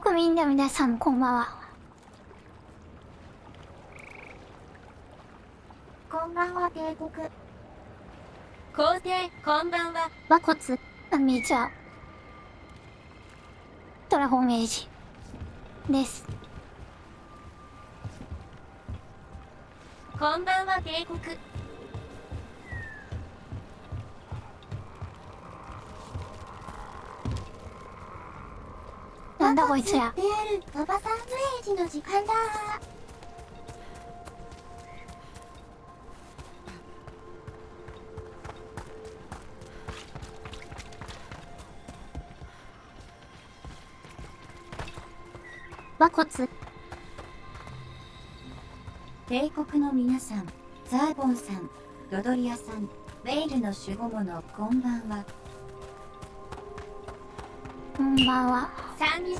国民の皆さんこんばんは。こんばんは帝国。皇帝こんばんは。和骨こんにちは。ドラゴンエイジです。こんばんは帝国。なんだこいつら。であるババさんのエイジの時間だ。和骨帝国の皆さん、ザーボンさん、ロドリアさん、ヴェイルの守護者、こんばんは。こんばんは。三日。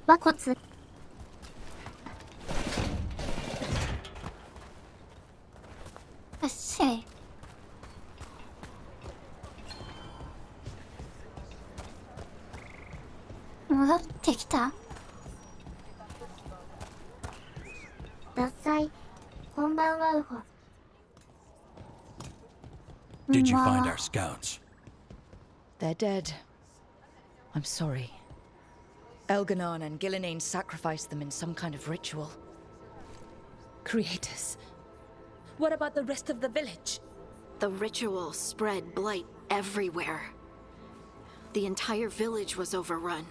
和骨よっしゃい。戻ってきた。獺祭、こんばんはウホ。Did you こんばん find は our scouts? They're dead. I'm sorry. Elganon and Gillinane sacrificed them in some kind of ritual. Creators. What about the rest of the village? The ritual spread blight everywhere. The entire village was overrun.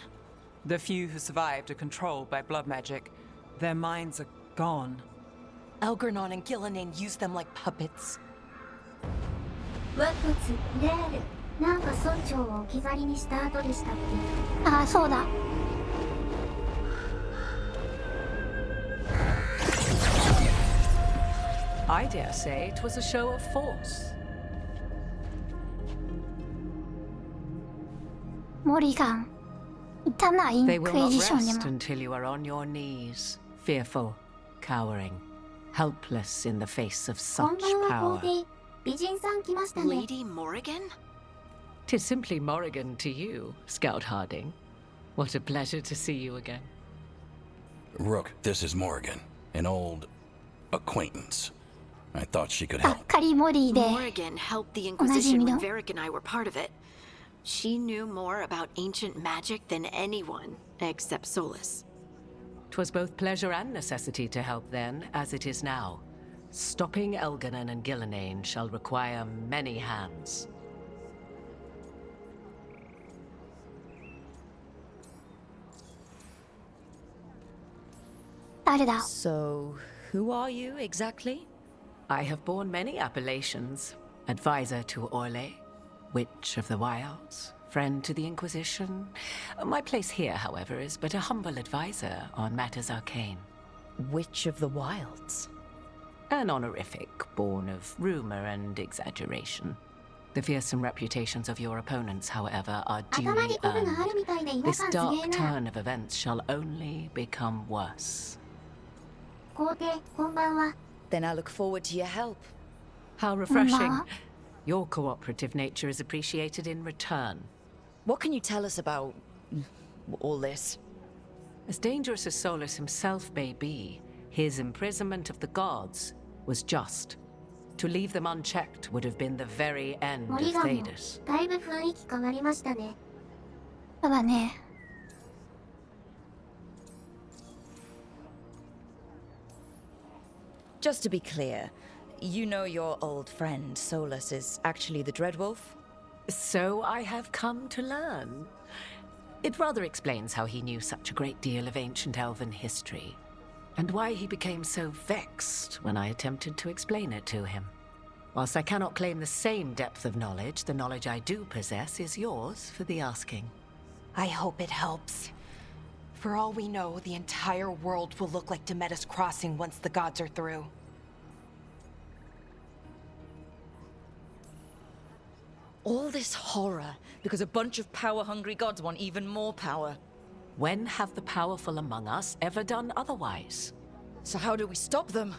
The few who survived are controlled by blood magic. Their minds are gone. Elganon and Gillinane used them like puppets. 和骨である。なんか村長を置き去りにした後でしたっけ。ああ、そうだ。I dare say it was a show of force. モリガンいたな、イン They ク will エ not ジションに rest も。 until you are on your knees, fearful, cowering, helpless in the face of こん such ばんは皇 power. 帝。美人さん来ましたね。 Lady Morrigan? Tis simply Morrigan to you, Scout Harding. What a pleasure to see you again. Rook, this is Morrigan, an old acquaintance. I thought she could ば help. っかりモリーで。 Morrigan helped the 同じ意 Inquisition 味 when の Varric and I were part of it. She knew more about ancient magic than anyone, except Solus. 'Twas both pleasure and necessity to help then, as it is now. Stopping Elganon and Gillinane shall require many hands. 誰だ。 So, who are you exactly? I have borne many appellations. Advisor to Orlais, Witch of the Wilds, friend to the Inquisition. My place here, however, is but a humble advisor on matters arcane. Witch of the Wilds. An honorific born of rumor and exaggeration. The fearsome reputations of your opponents, however, are 頭に duly コブがある earned. みたいで皆 This さんすげ dark えな。 turn of events shall only become worse. 皇帝、こんばんは。 Then I look forward to your help. How refreshing. Ma. Your cooperative nature is appreciated in return. What can you tell us about all this? As dangerous as Solus himself may be, his imprisonment of the gods was just. To leave them unchecked would have been the very end モ of リガンも Thedas. だいぶ雰囲気変わりましたね。そうだね。Just to be clear, you know your old friend Solus is actually the Dreadwolf? So I have come to learn. It rather explains how he knew such a great deal of ancient elven history, and why he became so vexed when I attempted to explain it to him. Whilst I cannot claim the same depth of knowledge, the knowledge I do possess is yours for the asking. I hope it helps. For all we know, the entire world will look like Demetus Crossing once the gods are through. All this horror because a bunch of power-hungry gods want even more power. When have the powerful among us ever done otherwise? So how do we stop them?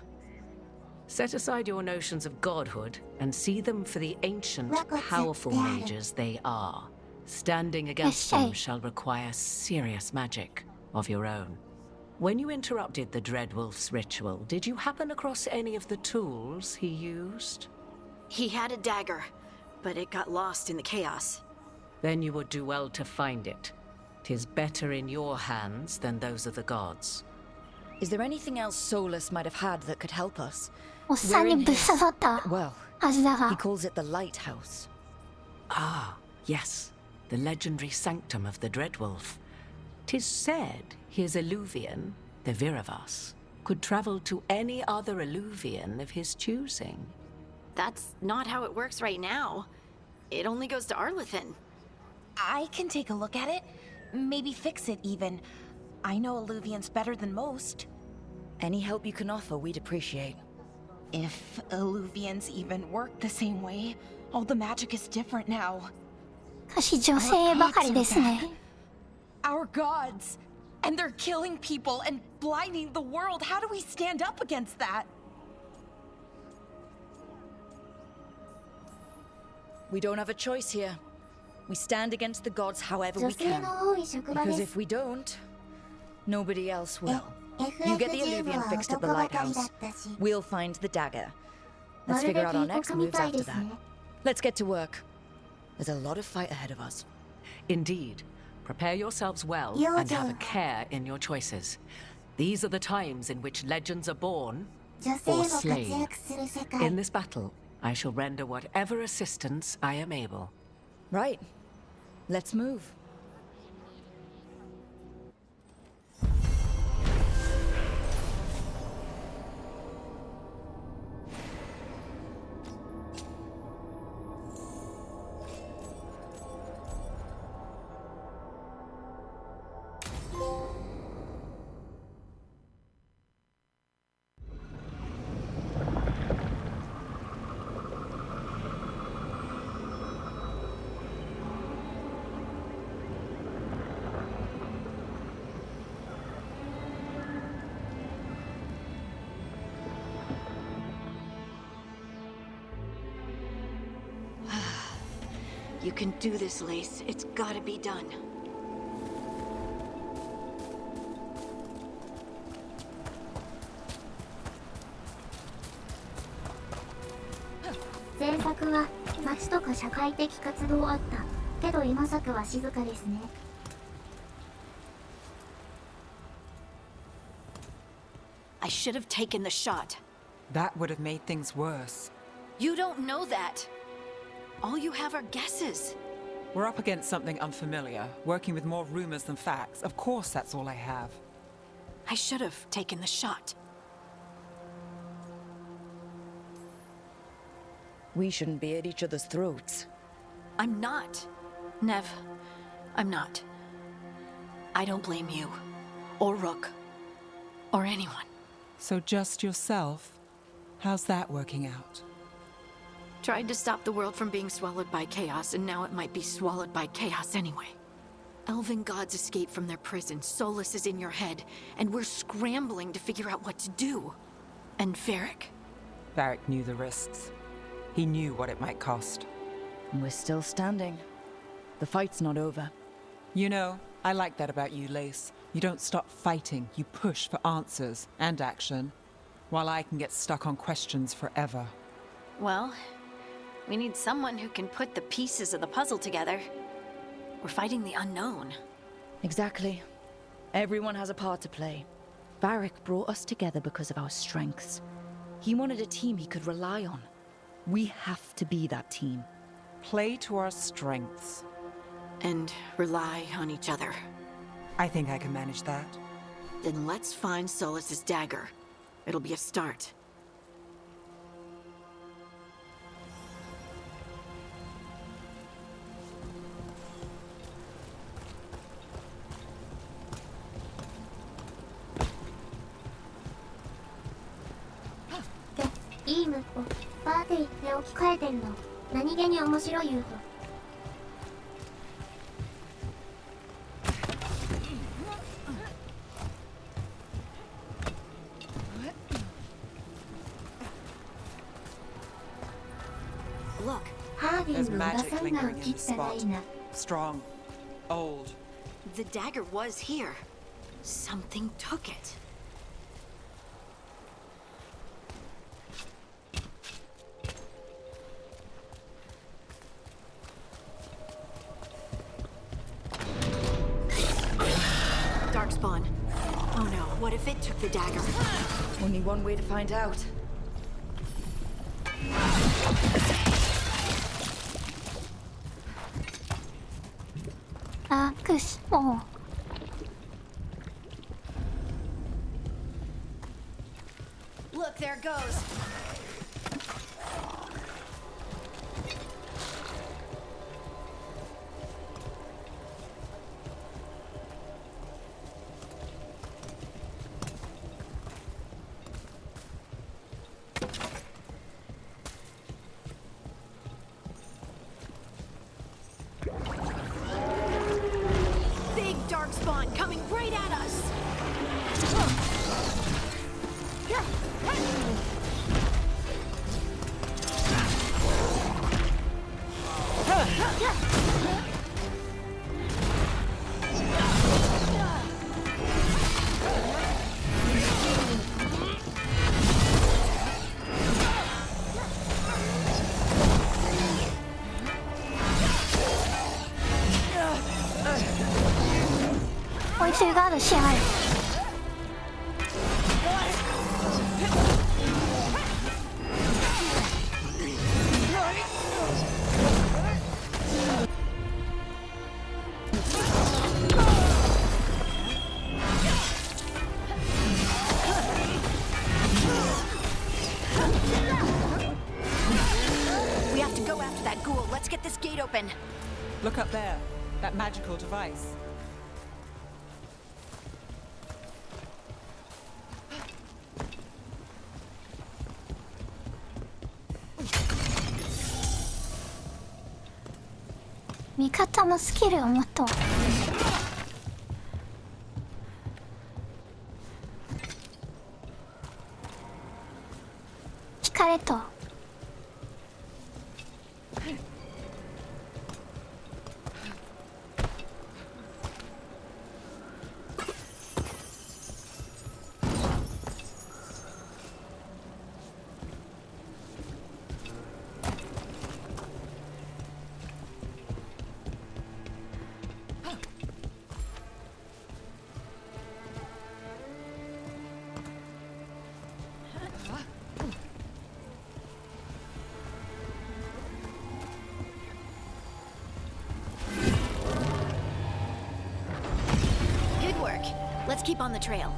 Set aside your notions of godhood and see them for the ancient, powerful mages they are. Standing against them shall require serious magic of your own. When you interrupted the Dreadwolf's ritual, did you happen across any of the tools he used? He had a dagger, but it got lost in the chaos. Then you would do well to find it. 'Tis better in your hands than those of the gods. Is there anything else Solus might have had that could help us? おっさんにぶっ刺さった Well, はずだ he が calls it the Lighthouse. Ah, yes. The legendary sanctum of the Dreadwolf. 'Tis said his Illuvian, the Viravas, could travel to any other Illuvian of his choosing. That's not how it works right now. It only goes to Arlethan. I can take a look at it. Maybe fix it even. I know Illuvians better than most. Any help you can offer, we'd appreciate. If Illuvians even work the same way, all the magic is different now. しかし女性ばかりですね Our gods! And they're killing people and blinding the world. How do we stand up against that? We don't have a choice here. We stand against the gods however we 女性 can. の多い職場 Because で if す we don't, nobody else will. FF You get the 10部 Illuvian は fixed at the 男ばかり lighthouse. だったし We'll find the dagger. ま Let's るで figure out our 帝 next 国み moves たい after です that. ね Let's get to work. There's a lot of fight ahead of us. Indeed. Prepare yourselves well Yoda. and have a care in your choices. These are the times in which legends are born 女性 or も活 slain. 躍する世 In 界 this battle, I shall render whatever assistance I am able. Right. Let's move. You can do this, Lace. It's gotta be done. 前作は街とか社会的活動あったけど今作は静かですね I should have taken the shot. That would have made things worse. You don't know that. All you have are guesses. We're up against something unfamiliar, working with more rumors than facts. Of course, that's all I have. I should have taken the shot. We shouldn't be at each other's throats. I'm not. Nev, I'm not. I don't blame you. Or Rook. Or anyone. So just yourself? How's that working out? Tried to stop the world from being swallowed by chaos, and now it might be swallowed by chaos anyway. Elven gods escaped from their prison, Solus is in your head, and we're scrambling to figure out what to do. And Varric. Varric knew the risks. He knew what it might cost. And we're still standing. The fight's not over. You know, I like that about you, Lace. You don't stop fighting, you push for answers and action, while I can get stuck on questions forever. Well, we need someone who can put the pieces of the puzzle together. We're fighting the unknown. Exactly. Everyone has a part to play. Varric brought us together because of our strengths. He wanted a team he could rely on. We have to be that team. Play to our strengths. And rely on each other. I think I can manage that. Then let's find Solus's dagger. It'll be a start. Look, There's magic lingering in the spot. Strong. Old. the dagger was here. Something took it. Darkspawn. Oh no, what if it took the dagger? Only one way to find out. look, there it goes. Big Darkspawn coming right at us! We have to go after that ghoul. Let's get this gate open. Look up there. That magical device. Good work. Let's keep on the trail.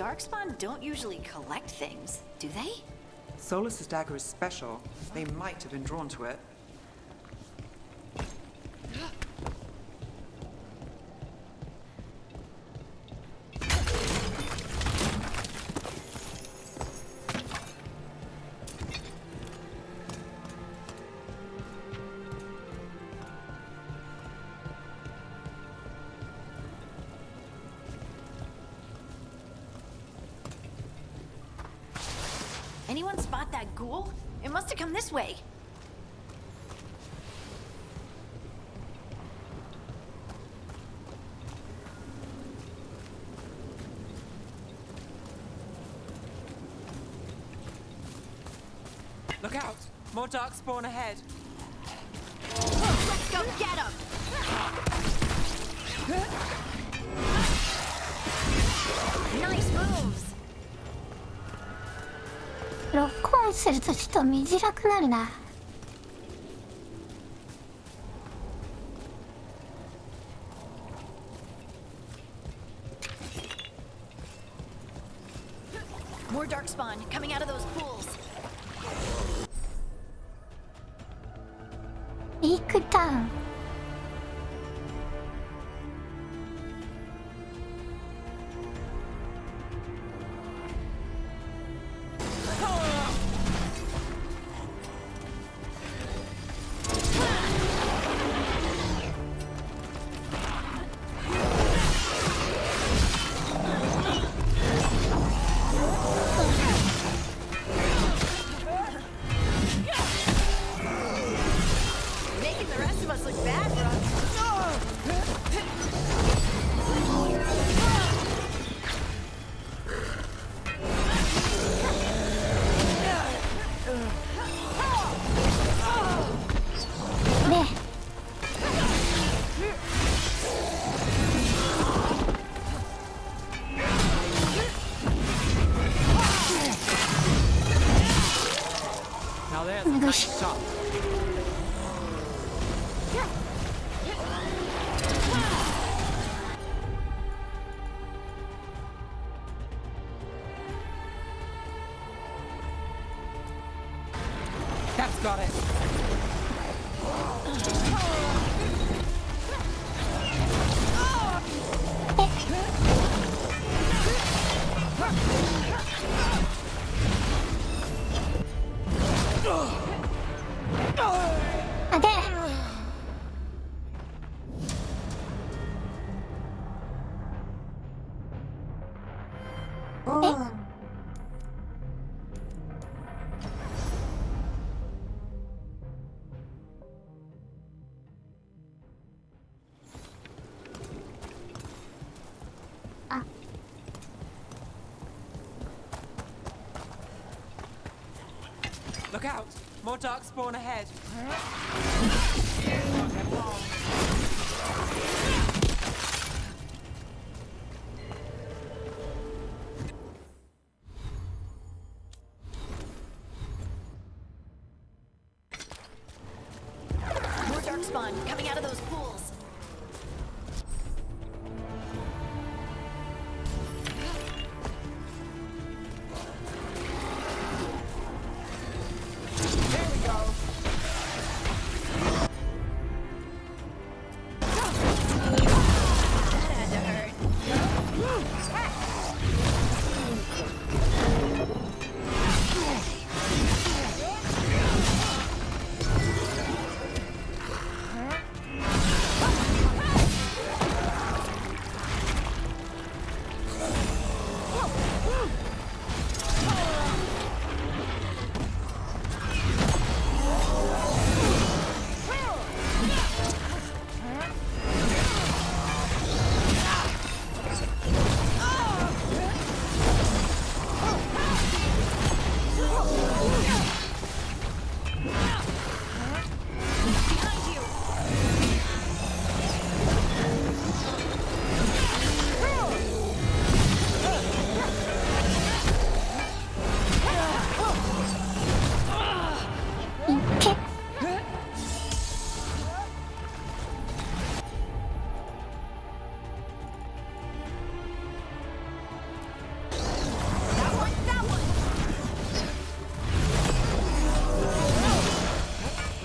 Darkspawn don't usually collect things, do they? Solus's dagger is special. They might have been drawn to it. Anyone spot that ghoul? It must have come this way. Look out! More darkspawn ahead. Let's go get him! Nice moves! ロックオンするとちょっと見づらくなるな。More darkspawn coming out of those pools. リークタウン。Making the rest of us look bad, bro. Now there's a nice shot. That's got it. Look out! More darkspawn ahead. More darkspawn coming out of those pools.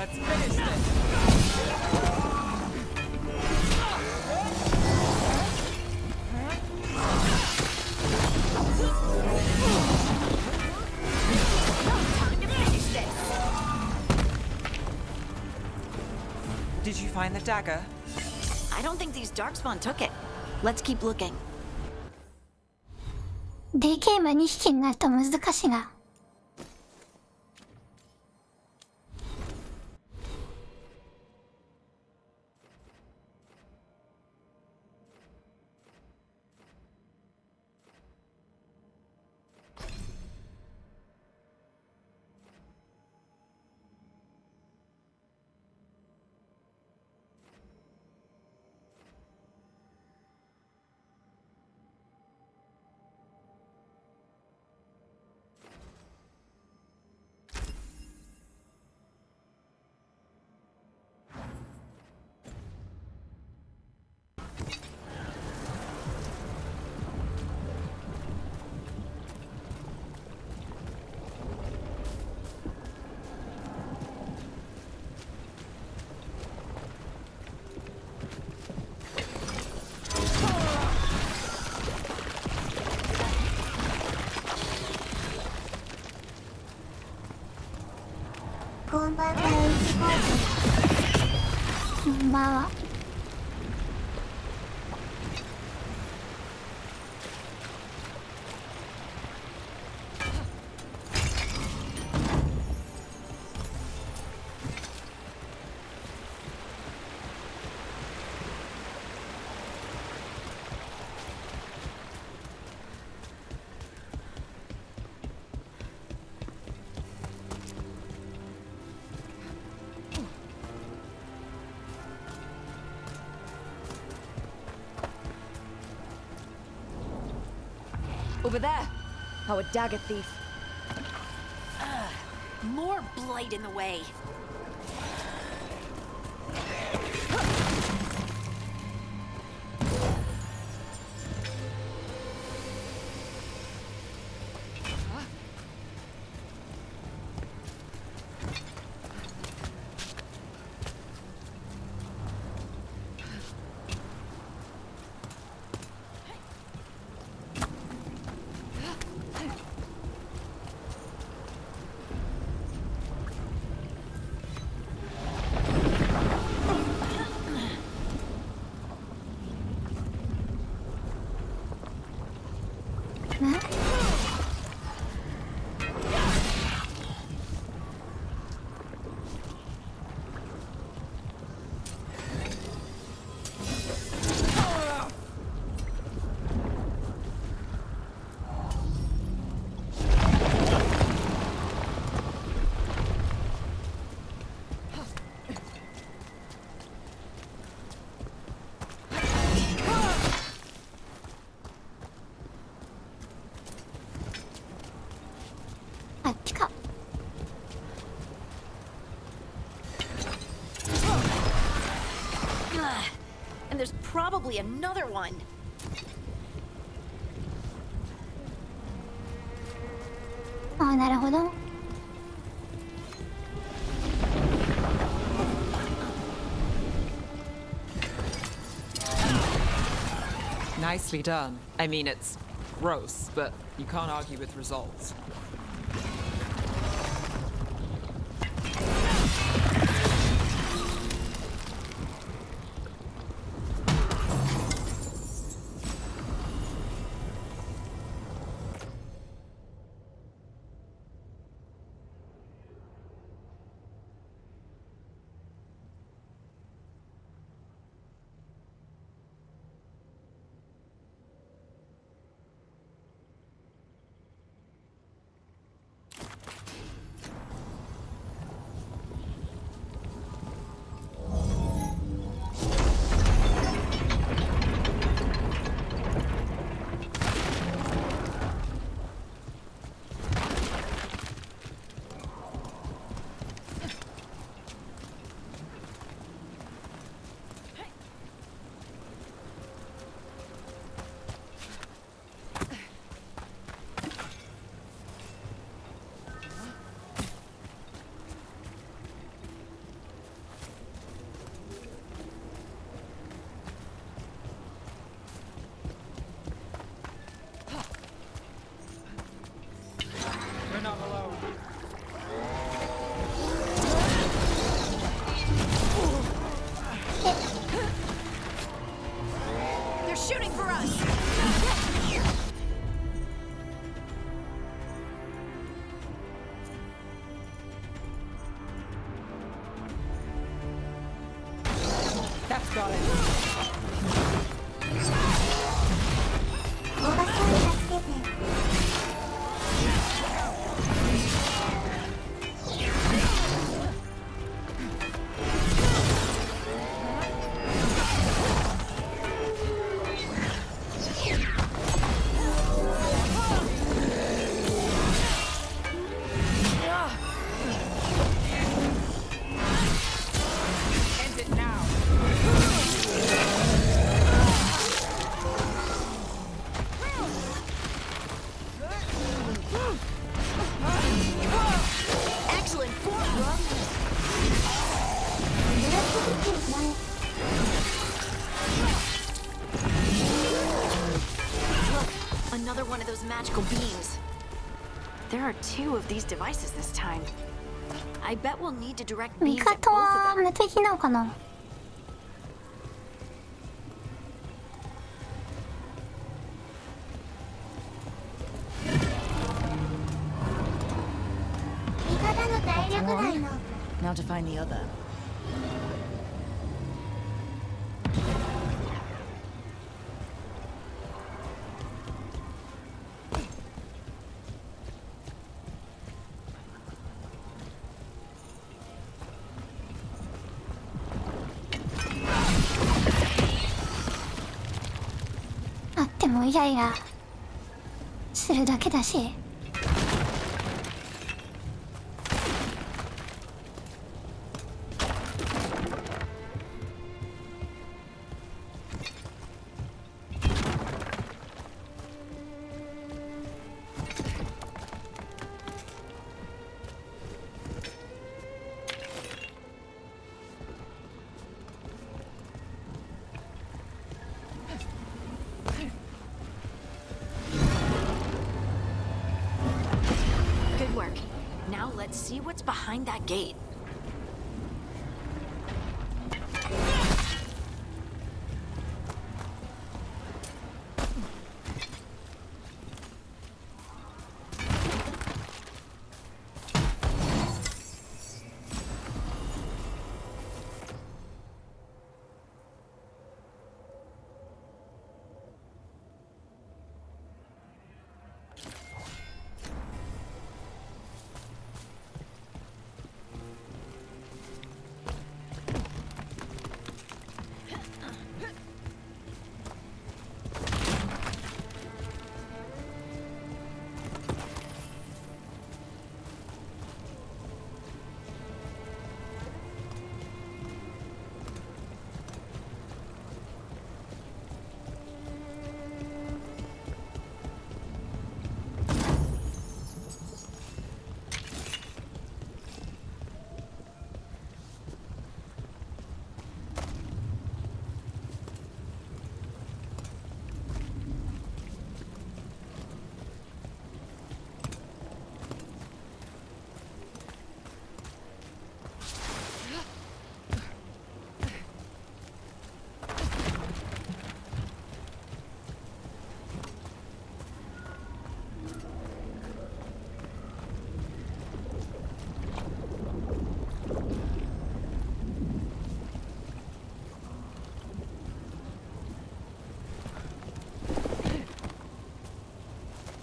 Let's finish this. Did you find the dagger? I don't think these Darkspawn took it. Let's keep looking. DK は2匹になると難しいが。こんばんは。こんばんは。Over there! Our dagger thief. More blight in the way.あっちか。And there's probably another one. Ah, なるほど。Nicely done. I mean, it's gross, but you can't argue with results. That's got it. 大場さんに助けて。Another one of those magical beams. There are 2 of these devices this time. I bet we'll need to direct 味 beams at 方 both は of them. 無敵なのかな。味方の体力内の。 Now to find the other. あってもイライラするだけだし。Good work. Now let's see what's behind that gate.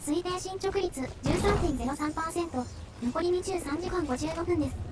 推定進捗率 13.03%、 残り23時間55分です。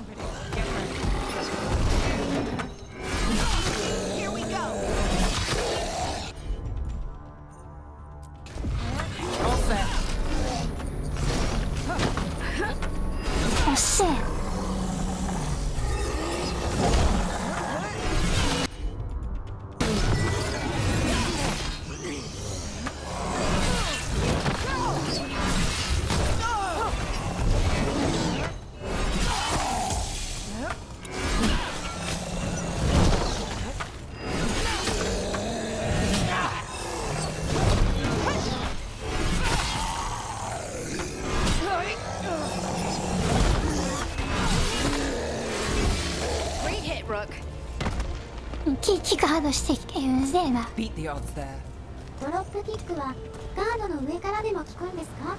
trumpeting. Get ready. Here we go. All set. 惜しい。キックハードしてきてうぜえな。 Beat the odds there. ドロップキックはガードの上からでも効くんですか？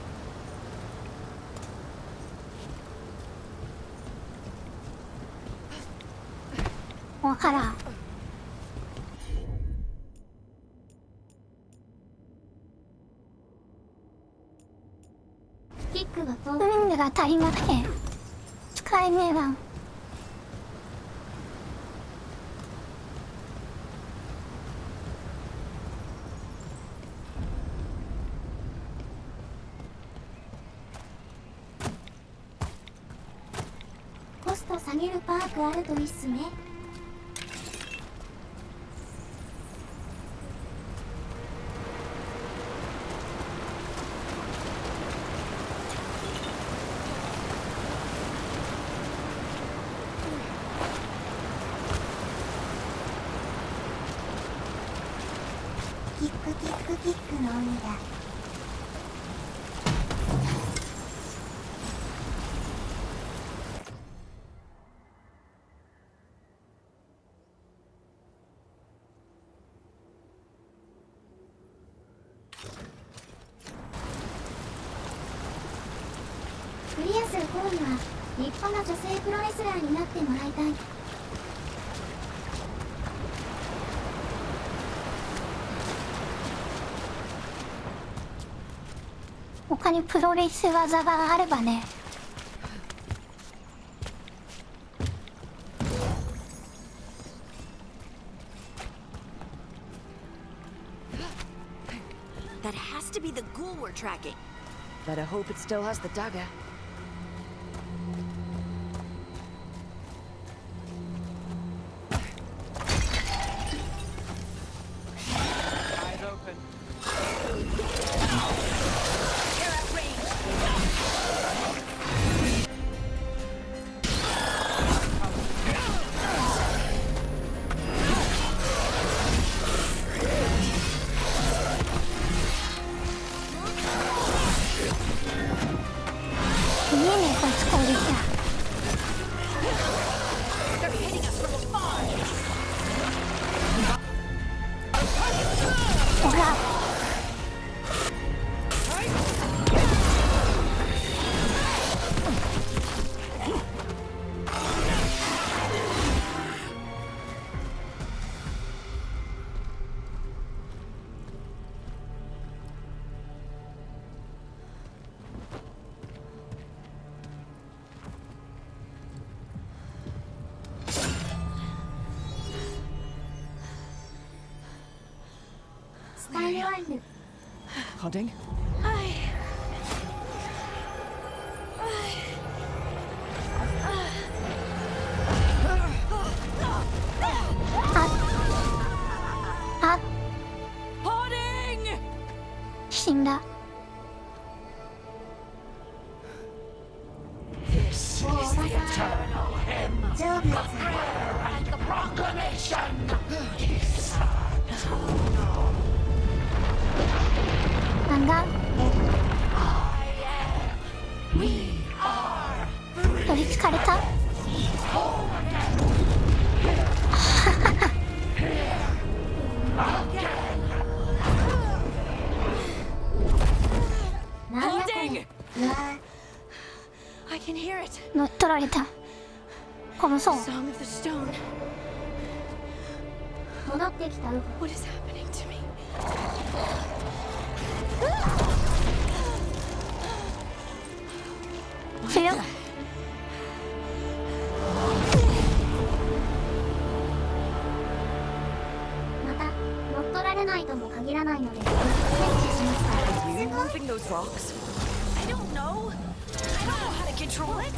わからん。キックが遠く。ウィングが足りなくて使えねえわ。コスト下げるパークあるといいっすね。キックキックキックの鬼だ。クリアする頃には立派な女性プロレスラーになってもらいたい。他にプロレス技があればね。That has to be the ghoul we're tracking. Better hope it still has the dagger. Eyes open. They're at range. They're hitting us from afar. ほら。スタイルワイル。 Hodding? あ、死んだ。なんだ？取りつかれた？なんだこれ。うわ I can hear it. 乗っ取られた。殺そう。 Song of the Stone. 戻ってきたウホ。 What is happening to me? 強っ。らないので、検知しますから。 Are you moving those rocks? I don't know. I don't know how to control it.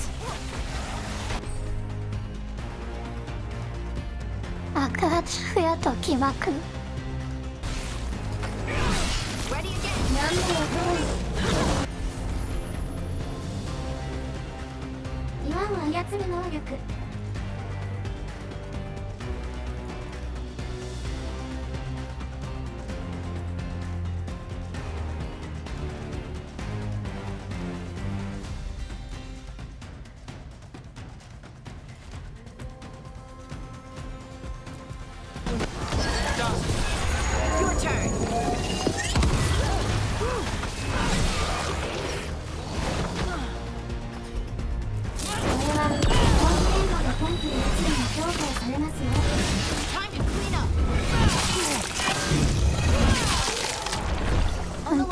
爆発不と起爆。何度も岩を操る能力。Your turn.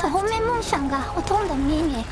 本面モーションがほとんど見え見え。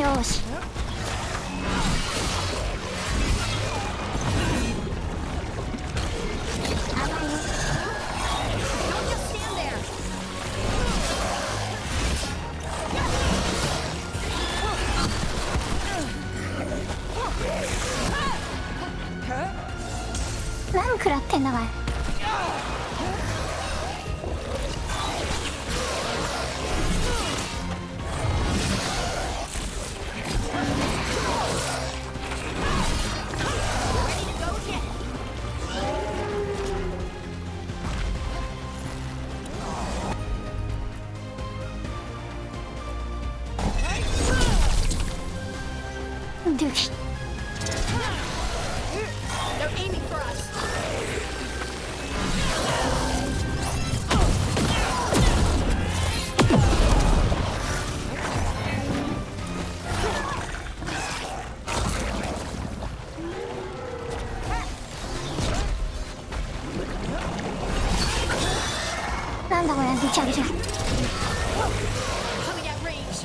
よし。何食らってんだかい。douche. They're aiming for us. Coming at range.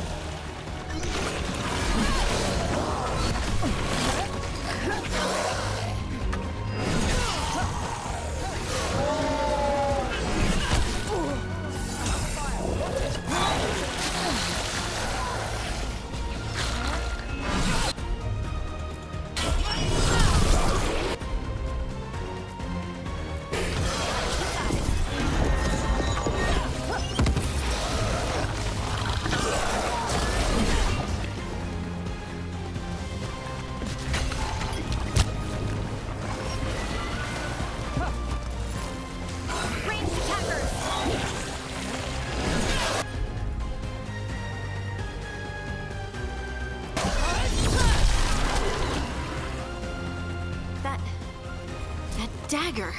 Dagger.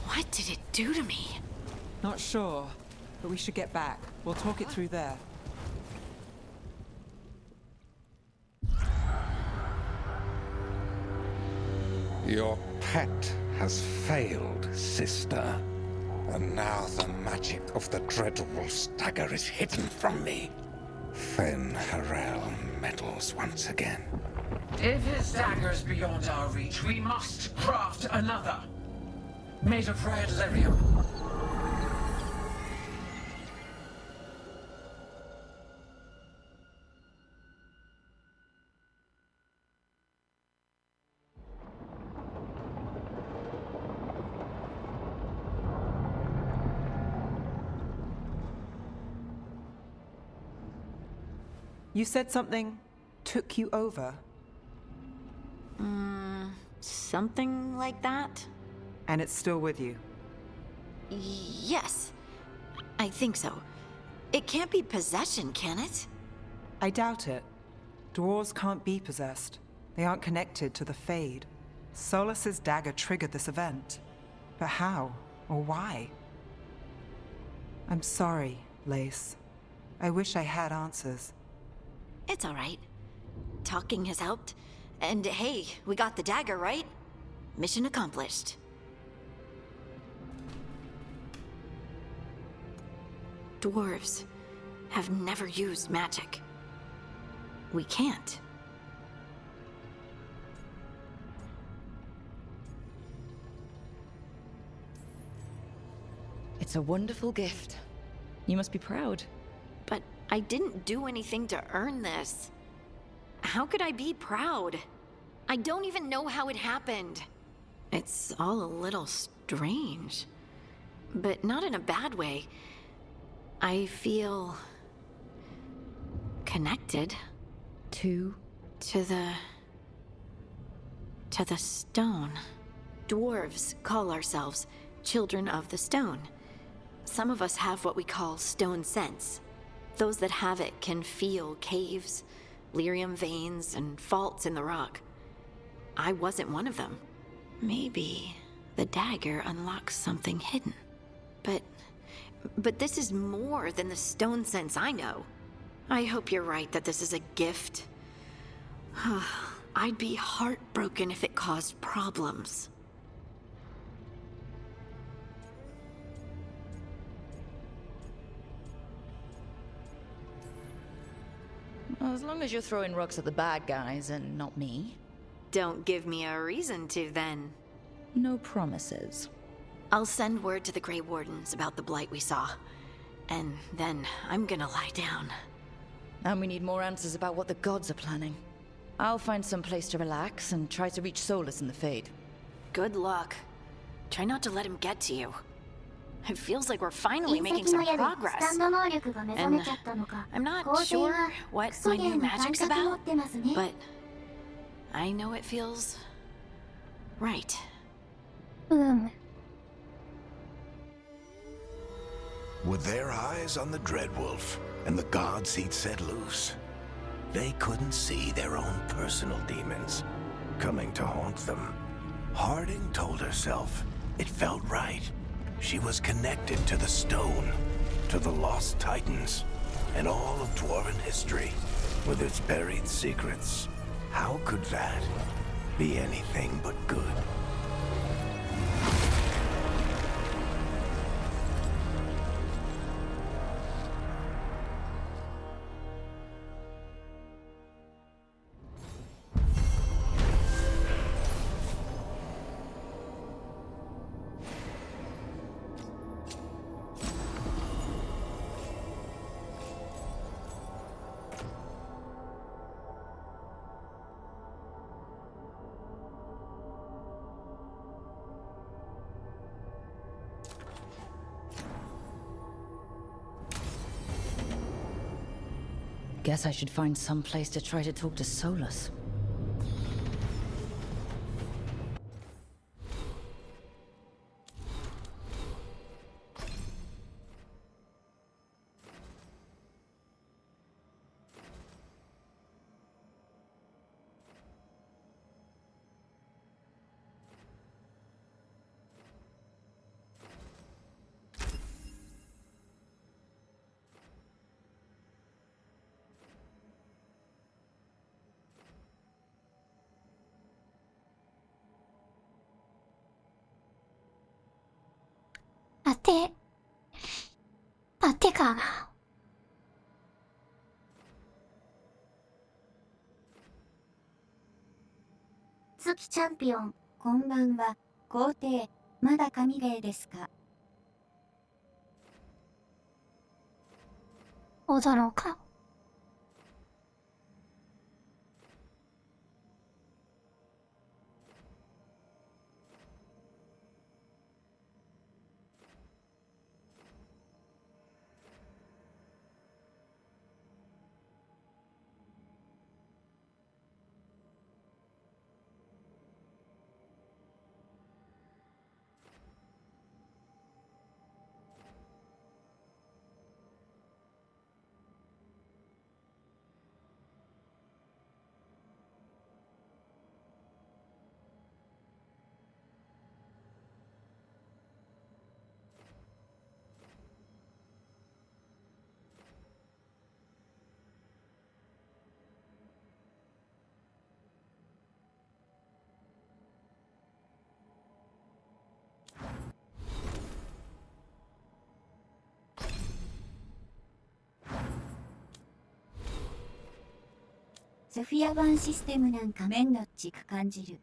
What did it do to me? Not sure, but we should get back. We'll talk it through there. Your pet has failed, sister. And now the magic of the dreadful stagger is hidden from me. Fen Harel meddles once again. If his dagger's beyond our reach, we must craft another. Made of red lyrium. You said something took you over? Something like that? And it's still with you? Yes. I think so. It can't be possession, can it? I doubt it. Dwarves can't be possessed. They aren't connected to the Fade. Solus's dagger triggered this event. But how? Or why? I'm sorry, Lace. I wish I had answers. It's all right. Talking has helped. And hey, we got the dagger, right? Mission accomplished. Dwarves have never used magic. We can't. It's a wonderful gift. You must be proud. But I didn't do anything to earn this. How could I be proud? I don't even know how it happened. It's all a little strange. But not in a bad way. I feel... connected. To the stone. Dwarves call ourselves children of the stone. Some of us have what we call stone sense. Those that have it can feel caves, lyrium veins, and faults in the rock. I wasn't one of them. Maybe the dagger unlocks something hidden. But this is more than the stone sense I know. I hope you're right that this is a gift. I'd be heartbroken if it caused problems. Well, as long as you're throwing rocks at the bad guys and not me. Don't give me a reason to, then. No promises. I'll send word to the Grey Wardens about the blight we saw. And then I'm gonna lie down. And we need more answers about what the gods are planning. I'll find some place to relax and try to reach Solus in the Fade. Good luck. Try not to let him get to you. It feels like we're finally making some progress. And I'm not sure what my new magic's about, but I know it feels right. With their eyes on the Dreadwolf and the gods he'd set loose, they couldn't see their own personal demons coming to haunt them. Harding told herself it felt right. She was connected to the stone, to the lost titans, and all of Dwarven history, with its buried secrets. How could that be anything but good? Guess I should find some place to try to talk to Solus.月チャンピオン。こんばんは。皇帝、まだ神ゲーですか？踊ろうか。ソフィア版システムなんかめんどっちく感じる。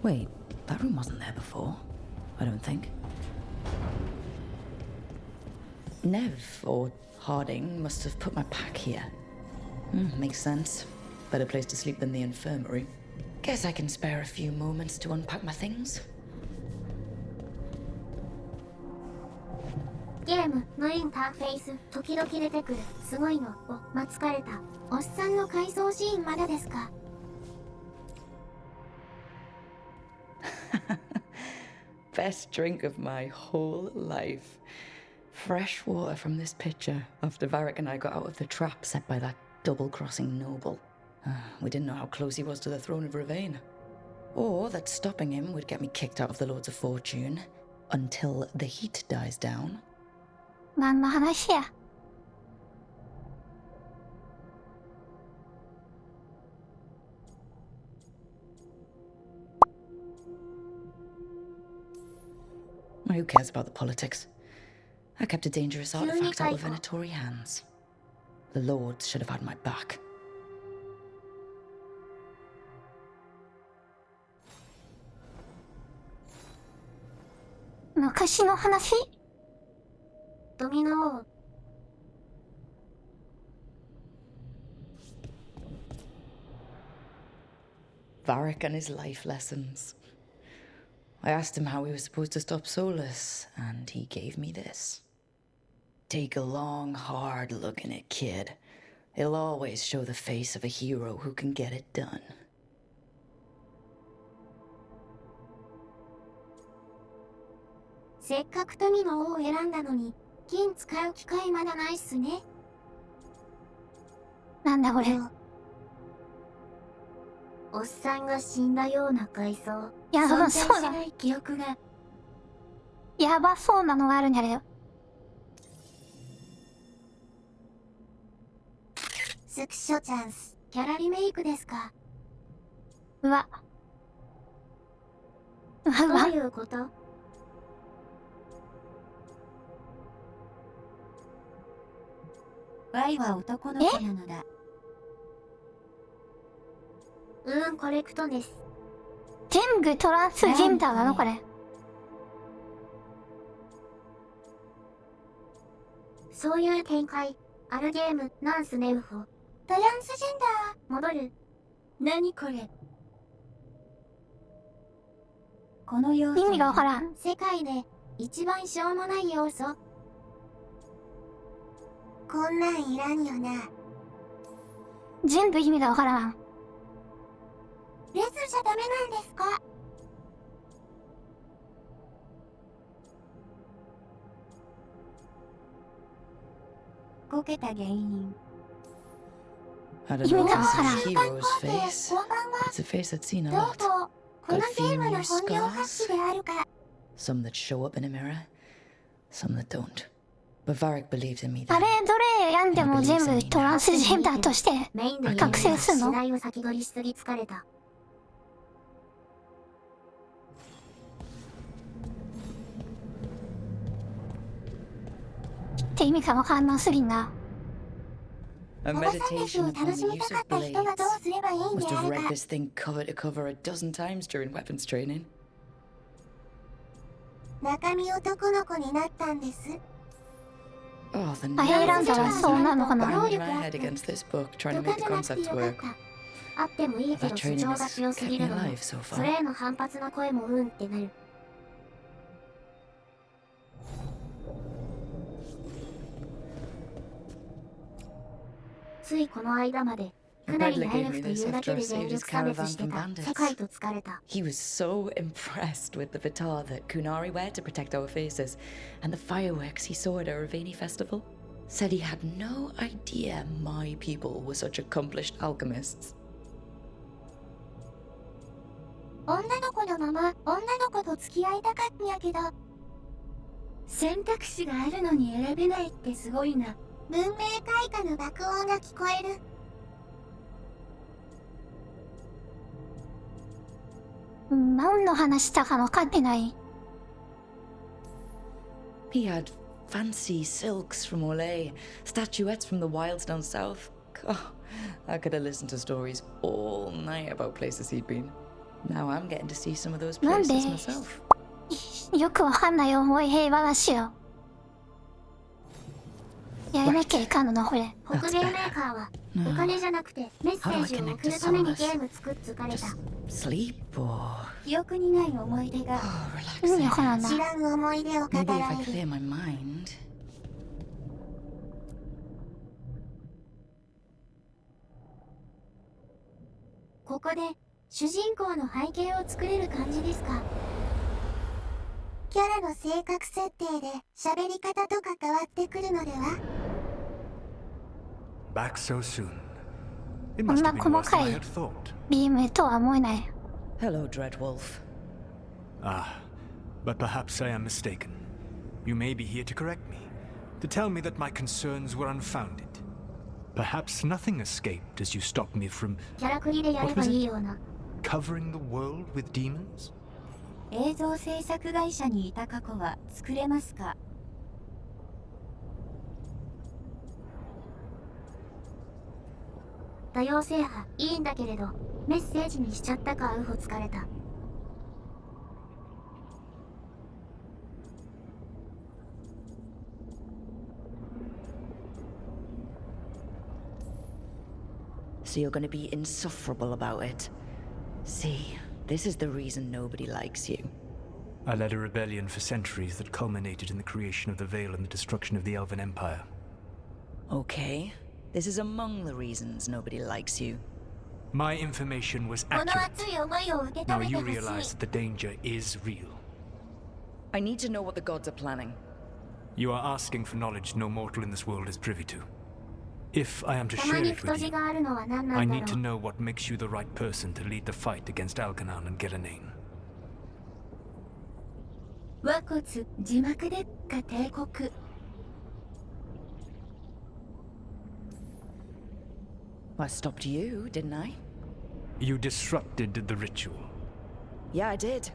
Wait, that room wasn't there before. I don't think. Nev, or Harding, must have put my pack here. Makes sense. Better place to sleep than the infirmary. Guess I can spare a few moments to unpack my things. ゲームのインターフェース時々出てくるすごいのを疲れたおっさんの回想シーンまだですか？ Best drink of my whole life. Fresh water from this pitcher after Varric and I got out of the trap set by that double-crossing noble. We didn't know how close he was to the throne of Ravane. Or that stopping him would get me kicked out of the Lords of Fortune until the heat dies down. 何の話や。Who cares about the politics? I kept a dangerous artifact out of Venatori hands. The Lords should have had my back. 昔の話？ドミノ王。Varric and his life lessons. I asked him how we were supposed to stop Solus, and he gave me this. Take a long, hard look in it, kid. It'll always show the face of a hero who can get it done. せっかく富の王を選んだのに、金使う機会まだないっすね。なんだこれ。おっさんが死んだような回想。いや、存そうだ。在しない記憶が。やばそうなのがあるんやけど。スクショチャンス。キャラリメイクですか。うわ。どういうこと？Y は男の子なのだ。コレクトです。全部トランスジェンダーなのこれ。そういう展開。あるゲーム、ナンスネウホ。トランスジェンダー。戻る。何これ。この要素。意味がわからん。世界で一番しょうもない要素。こんなんいらんよな。全部意味がわからん。レスじゃダメなんですか？こけた原因。I don't know if this is a hero's face. It's a face that's seen a lot. Got a few new scars. Some that show up in a mirror. Some that don't. But Varric believes in me. あれどれ選んでも全部トランスジェンダーとして覚醒するの？時代を先取りしすぎ疲れた。って意味がわかんなすぎんな。A meditation upon the use of blades. Must have read this thing cover to cover a dozen times during weapons training. 中身男の子になったんです。Oh, the あれ選んだらそうなのかな。 banged my head against this book trying to make the concepts work. あってもいいけど主張が強すぎるのも、それへの反発の声もってなる。ついこの間までかなりなエルフというだけで全力差別してた世界と疲れた。 He was so impressed with the Vitar that Kunari wear to protect our faces, and the fireworks he saw at our Raveni festival. Said he had no idea my people were such accomplished alchemists. 女の子のまま女の子と付き合いたかったんやけど、選択肢があるのに選べないってすごいな。文明開化の爆音が聞こえる。何の話したか分かってない。He had fancy silks from Olay, statuettes from the wilds down south. Oh, I could have listened to stories all night about places he'd been. Now I'm getting to see some of those なん places で myself. よくわかんない重い平和話よ。やらなきゃいかんのな、これ。北米メーカーはお金じゃなくてメッセージを送るためにゲーム作っつかれた。 Sleep or 記憶にない思い出が 意味わからんな。知らん思い出を語 maybe ら if I れる。 clear my mind. ここで主人公の背景を作れる感じですか？キャラの性格設定で喋り方とか変わってくるのでは？ Back so soon. It こん must な have been 細 worse than か I い had thought. ビームとは思えない。 Hello, Dreadwolf. Ah, but perhaps I am mistaken. You may be here to correct me, to tell me that my concerns were unfounded. Perhaps nothing escaped as you stopped me from キャラクリでやればいいような。 covering the world with demons? 映像制作会社にいた過去は作れますか？多様性派いいんだけれどメッセージにしちゃったかウホ疲れた。 So you're gonna be insufferable about it. See, this is the reason nobody likes you. I led a rebellion for centuries that culminated in the creation of the Veil and the destruction of the Elven Empire. Okay, this is among the reasons nobody likes you. My information was この accurate. 熱い思いを受け Now 止めて you ほ realize しい。 that the danger is real. I need to know what the gods are planning. You are asking for knowledge no mortal in this world is privy to. If I am to たま share に it 太 with 字 you, があるのは何な I んだ need ろ to う。 know what makes you the right person to lead the fight against Alkanan and Gelanin. 和骨字幕でっか帝国。 I stopped you, didn't I? You disrupted the ritual. Yeah, I did.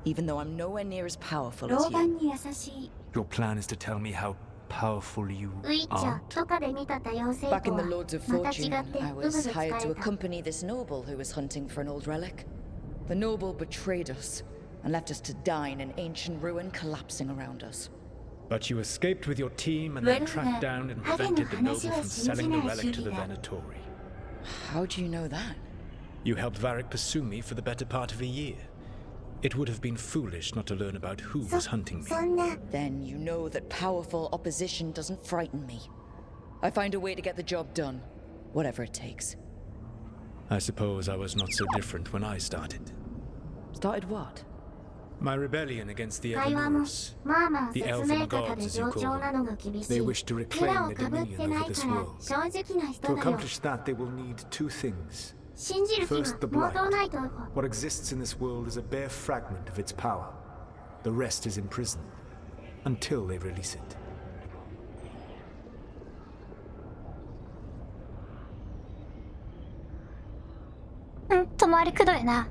Even though I'm nowhere near as powerful 老 as 眼 you. に優しい。 Your plan is to tell me how powerful you ウィッチャ aren't? ーとかで見た多様性 Back と in は the Lords of また違 Fortune, って I ウブ was で hired 疲 to れた。 accompany this noble who was hunting for an old relic. The noble betrayed us and left us to die in an ancient ruin collapsing around us. But you escaped with your team and Well, then tracked down and I didn't prevented the noble honestly from selling the assume relic to the that. Venatori. How do you know that? You helped Varric pursue me for the better part of a year. It would have been foolish not to learn about who was hunting me. そんな Then you know that powerful opposition doesn't frighten me. I find a way to get the job done, whatever it takes. I suppose I was not so different when I started. Started what? My rebellion against the 会話も Evanors. まあまあ The 説 Elven 明方 gods, で as you 冗 call 長な them. のが厳し They い。 wish to キャ reclaim ラを the かぶっ dominion てな over い this から world. 正直な人 To だよ。 accomplish that, they will need two things. 信じる気 First, the が毛頭 blight. ないとウホ。 What exists in this world is a bare fragment of its power. The rest is imprisoned until they release it. 回りくどいな。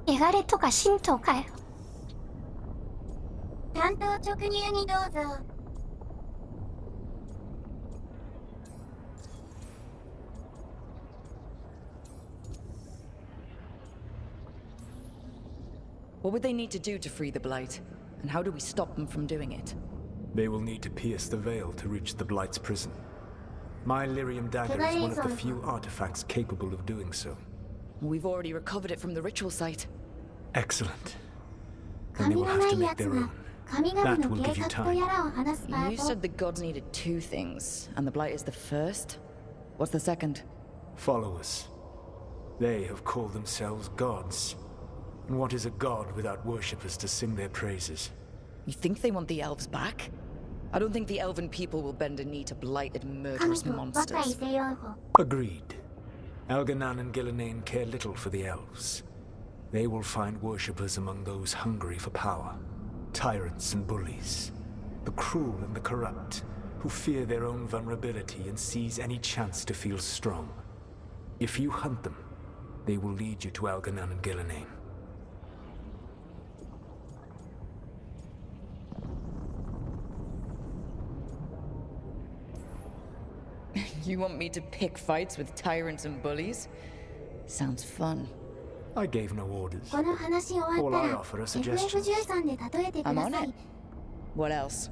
汚れとか神道かよ。担当直入にどうぞ。What would they need to do to free the Blight? And how do we stop them from doing it? They will need to pierce the veil to reach the Blight's prison. My lyrium dagger is one of the few artifacts capable of doing so. We've already recovered it from the ritual site. Excellent. Then they will have to make their own. That will give you time. You said the gods needed two things, and the Blight is the first? What's the second? Followers. They have called themselves gods. And what is a god without worshippers to sing their praises? You think they want the elves back? I don't think the elven people will bend a knee to blighted, murderous monsters. Agreed. Elganan and Gillenane care little for the elves. They will find worshippers among those hungry for power. Tyrants and bullies. The cruel and the corrupt, who fear their own vulnerability and seize any chance to feel strong. If you hunt them, they will lead you to Elganan and Gillenane. You want me to pick fights with tyrants and bullies? Sounds fun. I gave no orders. All I offer are suggestions. I'm on it. What else?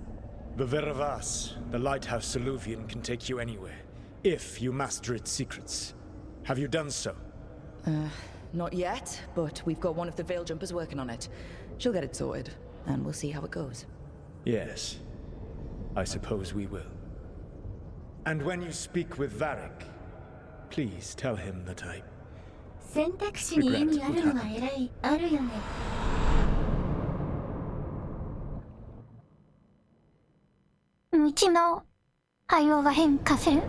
The Veravas, the lighthouse Soluvian, can take you anywhere, if you master its secrets. Have you done so? Not yet, but we've got one of the Veil Jumpers working on it. She'll get it sorted, and we'll see how it goes. Yes. I suppose we will. And when you speak with Varric, please tell him that I... 選択肢に意味あるのは偉い、あるよね。道の配応が変化する。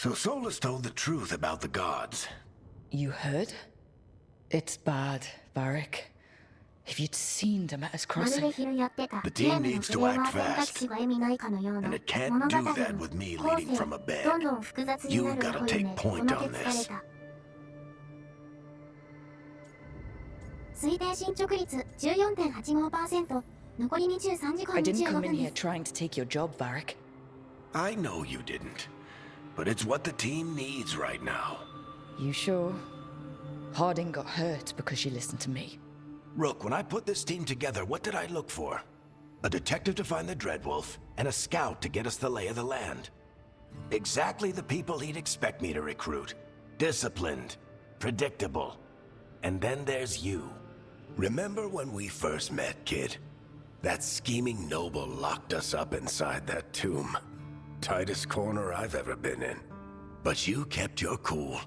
So Solus told the truth about the gods. You heard? It's bad, Varric. If you'd seen Demeter's crossing... The team needs to act fast. And it can't do that with me leading from a bed. You've got to take point on this. 推定進捗率 14.85%。残り23時間 I didn't come in 25分 here です。 trying to take your job, Varric. I know you didn't. But it's what the team needs right now. You sure? Harding got hurt because she listened to me. Rook, when I put this team together, what did I look for? A detective to find the Dreadwolf, and a scout to get us the lay of the land. Exactly the people he'd expect me to recruit. Disciplined, predictable. And then there's you. Remember when we first met, kid? That scheming noble locked us up inside that tomb. Tightest corner I've ever been in. But you kept your cool.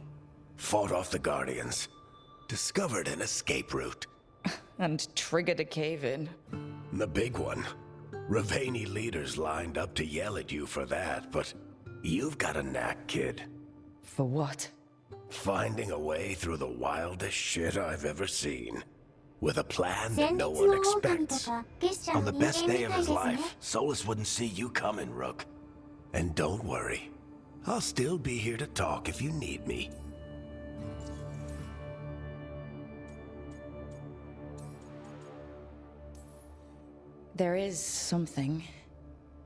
Fought off the Guardians. Discovered an escape route. And triggered a cave-in. The big one. Ravani leaders lined up to yell at you for that, but you've got a knack, kid. For what? Finding a way through the wildest shit I've ever seen. With a plan that no one expects. On the best day of his life, Solus wouldn't see you coming, Rook. And don't worry. I'll still be here to talk if you need me. There is something.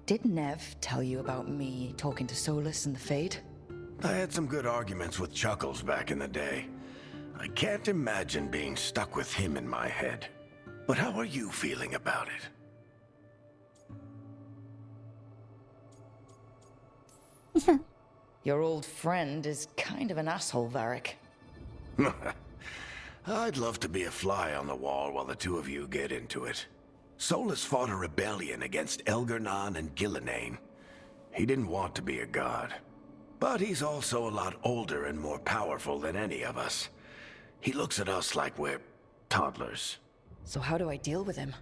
Did Nev tell you about me talking to Solus and the Fade? I had some good arguments with Chuckles back in the day. I can't imagine being stuck with him in my head. But how are you feeling about it? Your old friend is kind of an asshole, Varric. I'd love to be a fly on the wall while the two of you get into it. Solus fought a rebellion against Elganan and Gillenane. He didn't want to be a god. But he's also a lot older and more powerful than any of us. He looks at us like we're toddlers. So how do I deal with him?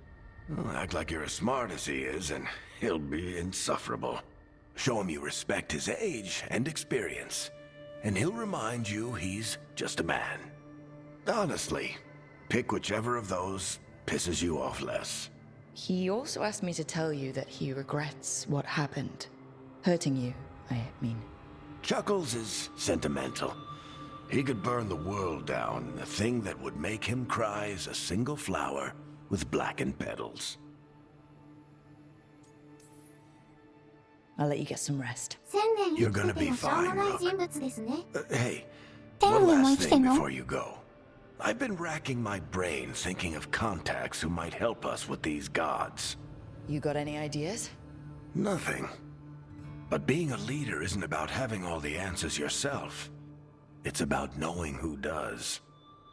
Well, act like you're as smart as he is, and he'll be insufferable. Show him you respect his age and experience, and he'll remind you he's just a man. Honestly, pick whichever of those pisses you off less. He also asked me to tell you that he regrets what happened. Hurting you, I mean. Chuckles is sentimental. He could burn the world down, and the thing that would make him cry is a single flower with blackened petals. I'll let you get some rest. You're gonna be fine, Rook. Hey, Tell one me, last thing Moichino. before you go. I've been racking my brain thinking of contacts who might help us with these gods. You got any ideas? Nothing. But being a leader isn't about having all the answers yourself. It's about knowing who does.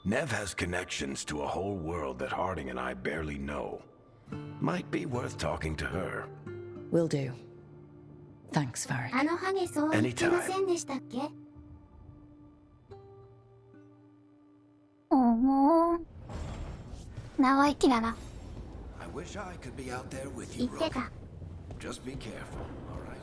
Nev has connections to a whole world that Harding and I barely know. Might be worth talking to her. Will do. Thanks, Varric. あのハゲそう言ってませんでしたっけ？もう長生きだな。 I wish I could be out there with 言 you, って Rook. た。 Just be careful, all right?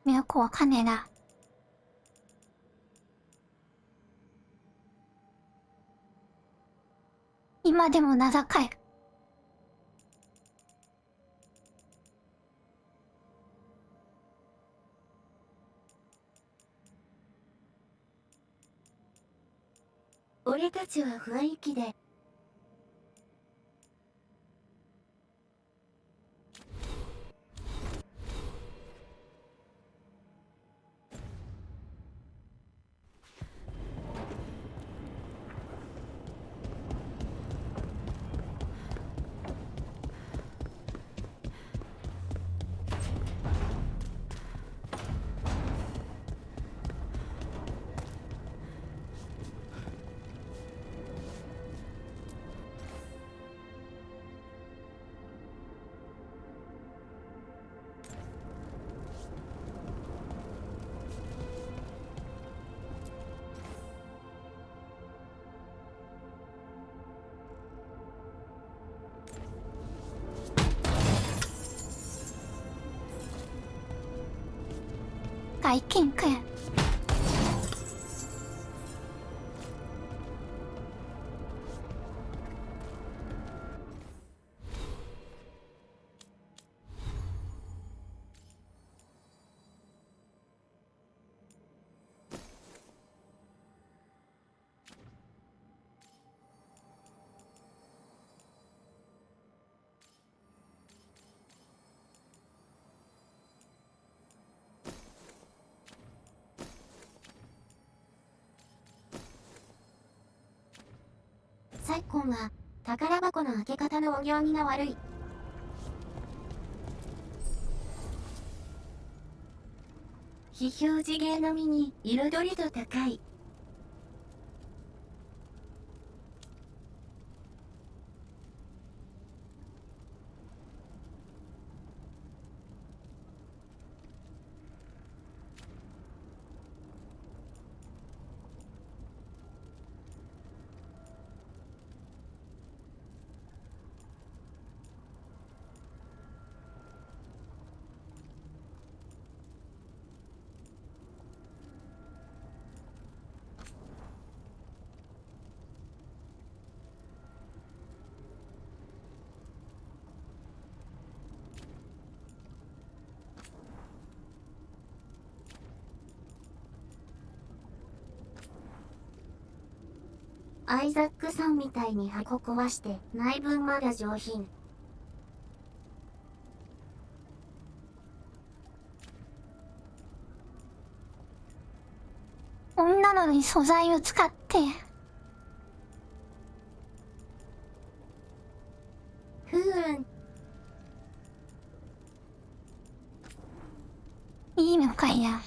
よくわかんねえな。今でも名高い。俺たちは雰囲気で。外見くん。昨今は宝箱の開け方のお行儀が悪い。非表示芸のみに彩り度高い。アイザックさんみたいに箱壊して内分まだ上品。女なのに素材を使って。不運。深いな。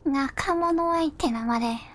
仲間相手なまで。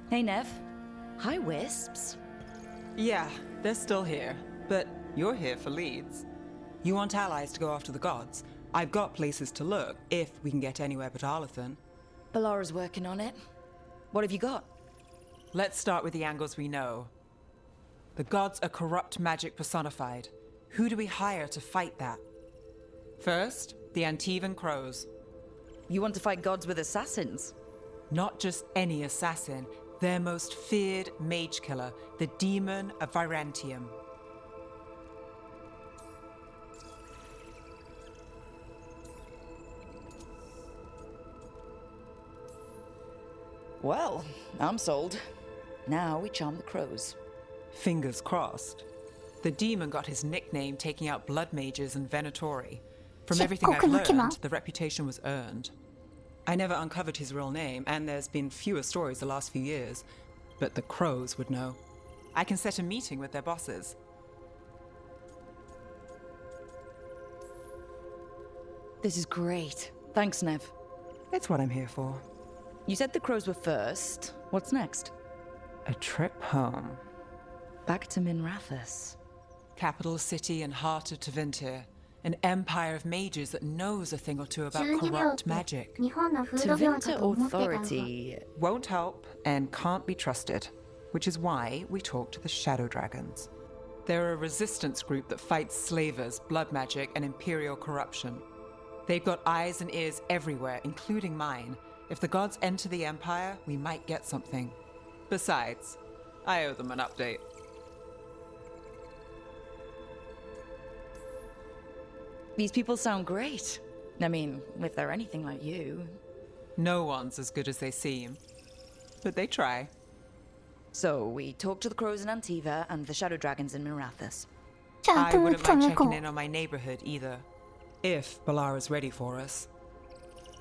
Hey, Nev. Hi, Wisps. Yeah, they're still here, but you're here for leads. You want allies to go after the gods? I've got places to look, if we can get anywhere but Arlathan. Balara's working on it. What have you got? Let's start with the angles we know. The gods are corrupt magic personified. Who do we hire to fight that? First, the Antivan Crows. You want to fight gods with assassins? Not just any assassin. Their most feared mage killer, the Demon of Virantium. Well, I'm sold. Now we charm the crows. Fingers crossed. The demon got his nickname taking out blood mages and Venatori. From everything I've learned, the reputation was earned. I never uncovered his real name, and there's been fewer stories the last few years. But the crows would know. I can set a meeting with their bosses. This is great. Thanks, Nev. It's what I'm here for. You said the crows were first. What's next? A trip home. Back to Minrathous. Capital city and heart of Tevinter. An empire of mages that knows a thing or two about corrupt magic. Tevinter authority won't help and can't be trusted, which is why we talk to the Shadow Dragons. They're a resistance group that fights slavers, blood magic, and imperial corruption. They've got eyes and ears everywhere, including mine. If the gods enter the empire, we might get something. Besides, I owe them an update. These people sound great. I mean, if they're anything like you. No one's as good as they seem. But they try. So, we talk to the crows in Antiva and the shadow dragons in Minrathous. I wouldn't mind checking in on my neighborhood either. If Balara's ready for us.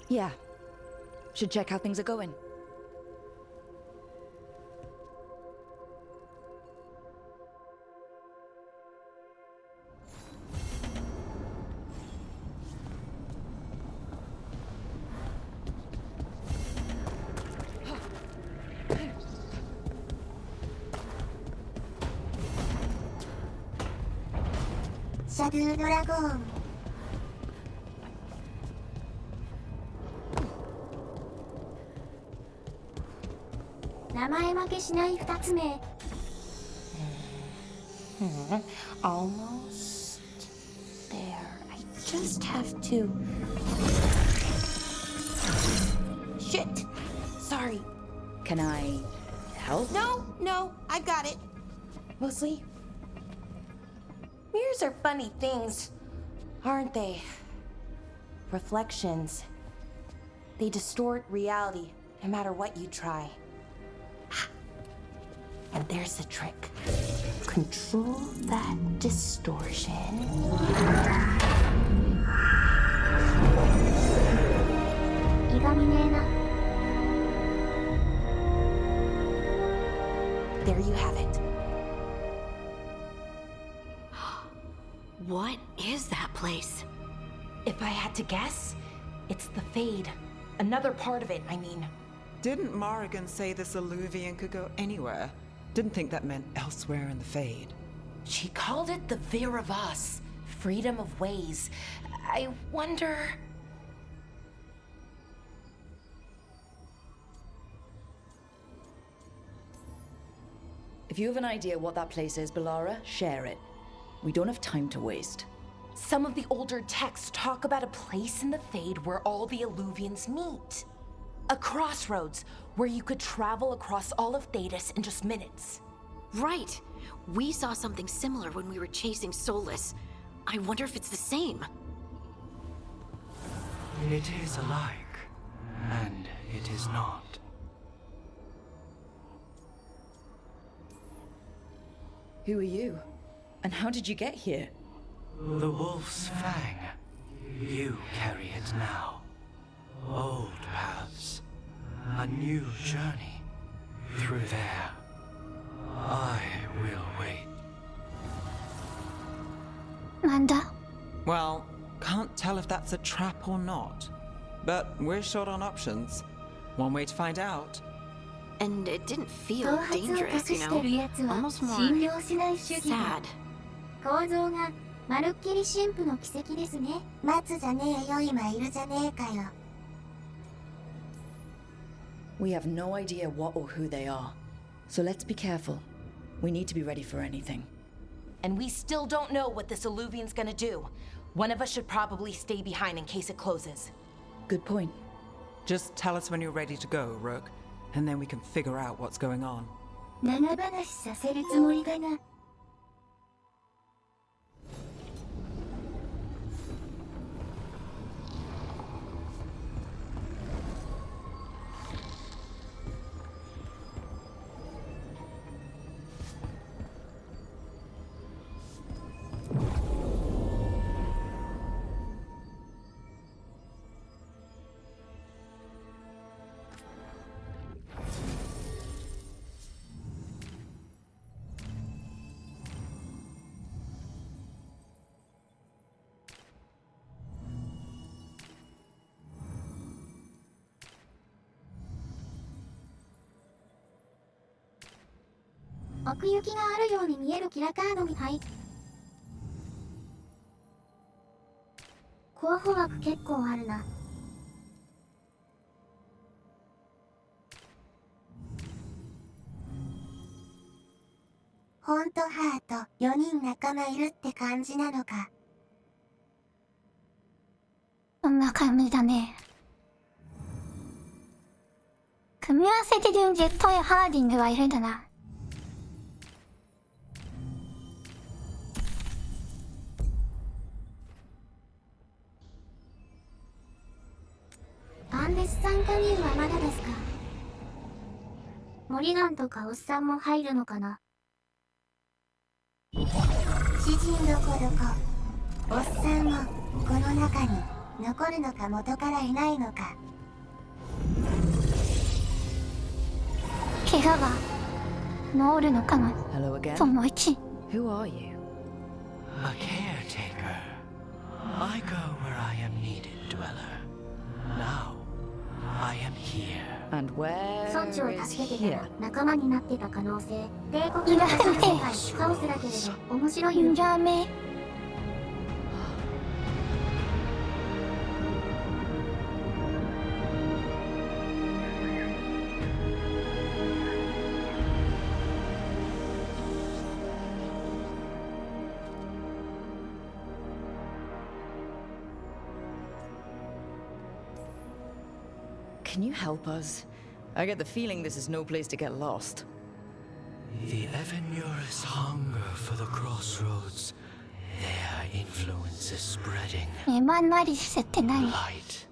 Yeah. Should check how things are going. シャドゥドラゴン。名前負けしない2つ目。Almost there. I just have to. Shit! Sorry. Can I help? No, I got it. Mostly. Mirrors are funny things, aren't they? Reflections. They distort reality, no matter what you try. And there's the trick. Control that distortion. There you have it. What is that place? If I had to guess, it's the Fade. Another part of it, I mean. Didn't Morrigan say this Illuvian could go anywhere? Didn't think that meant elsewhere in the Fade. She called it the Veer of Us, freedom of ways. I wonder... If you have an idea what that place is, Bellara, share it. We don't have time to waste. Some of the older texts talk about a place in the Fade where all the Illuvians meet. A crossroads where you could travel across all of Thedas in just minutes. Right. We saw something similar when we were chasing Solus. I wonder if it's the same. It is alike, and it is not. Who are you? And how did you get here? The Wolf's Fang. You carry it now. Old paths. A new journey. Through there. I will wait. Manda? Well, can't tell if that's a trap or not. But we're short on options. One way to find out. And it didn't feel dangerous, you know? Almost more sad. 構造がまるっきり神父の奇跡ですね。待つじゃねえよ、今いるじゃねえかよ。We have no idea what or who they are. So let's be careful. We need to be ready for anything. And we still don't know what this Illuvian's gonna do. One of us should probably stay behind in case it closes. Good point. Just tell us when you're ready to go, Rook. And then we can figure out what's going on. 長話させるつもりだな。奥行きがあるように見えるキラカードみたい。候補枠結構あるな。ほんとハート4人仲間いるって感じなのか。そんな感じだね。組み合わせ的に絶対ハーディングはいるんだな。アンデス参加入はまだですか。モリガンとかおっさんも入るのかな。詩人どこどこおっさんもこの中に残るのか元からいないのか。怪我が治るのかな。その1。 Who are you? A caretaker. I go where I am needed, dweller. Now, I am here. And where 村長を is 助けてた here? ら仲間になってた可能性。帝国の世界カオスだけれど面白いよ。やめ。Can you help us? I get the feeling this is no place to get lost. The Evanurus hunger for the crossroads. Their influence is spreading. マンュアリスって何？ Light,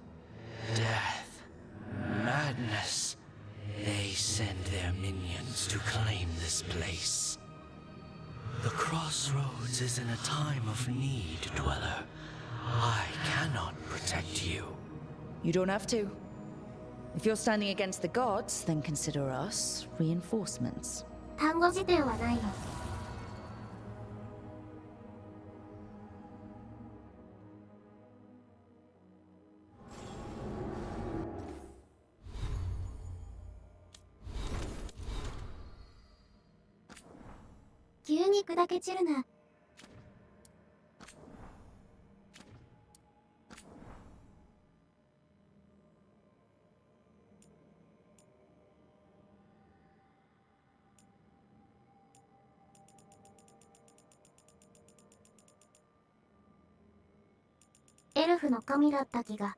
death, madness. They send their minions to claim this place. The crossroads is in a time of need, Dweller. I cannot protect you. You don't have to. If you're standing against the gods, then consider us reinforcements. 単語辞典はないの。急に砕け散るな。エルフの神だった気が。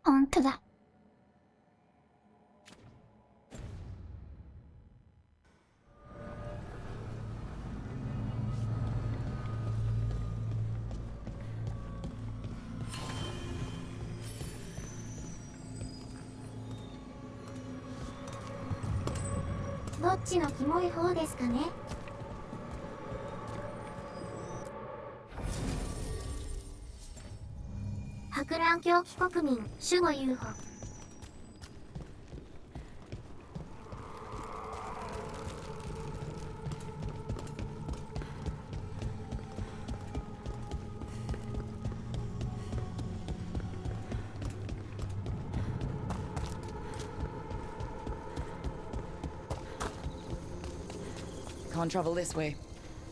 本当だ。どっちのキモい方ですかね。博覧狂気国民守護遊歩。Can't travel this way.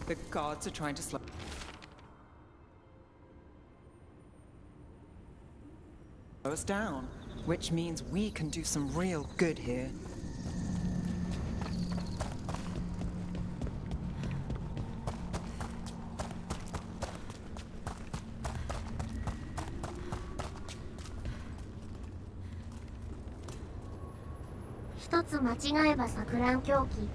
The gods are trying to slow us down, which means we can do some real good here.「一つ間違えば錯乱狂気」。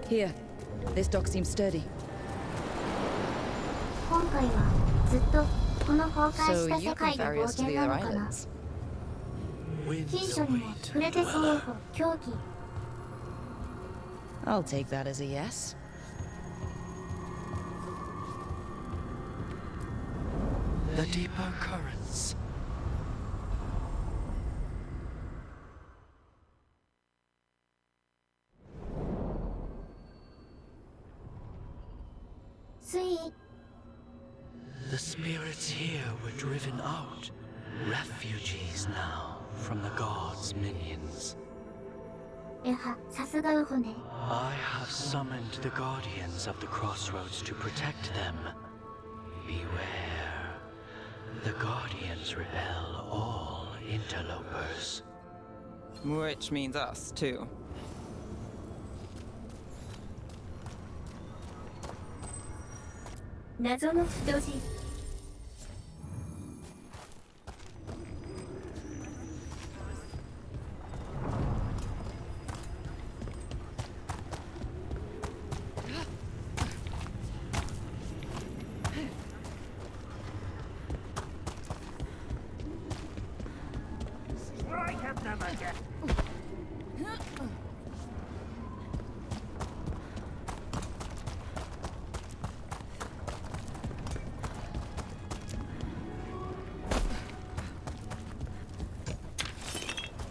Here, this dock seems sturdy. 今回はずっとこの崩壊した世界の冒険なのかな。近所にも触れてそう狂気。I'll take that as a yes. The deeper currents. The spirits here were driven out, refugees now from the gods' minions. さすがウホね。I have summoned the guardians of the crossroads to protect them. Beware. The guardians repel all interlopers. Which means us, too.謎の太字。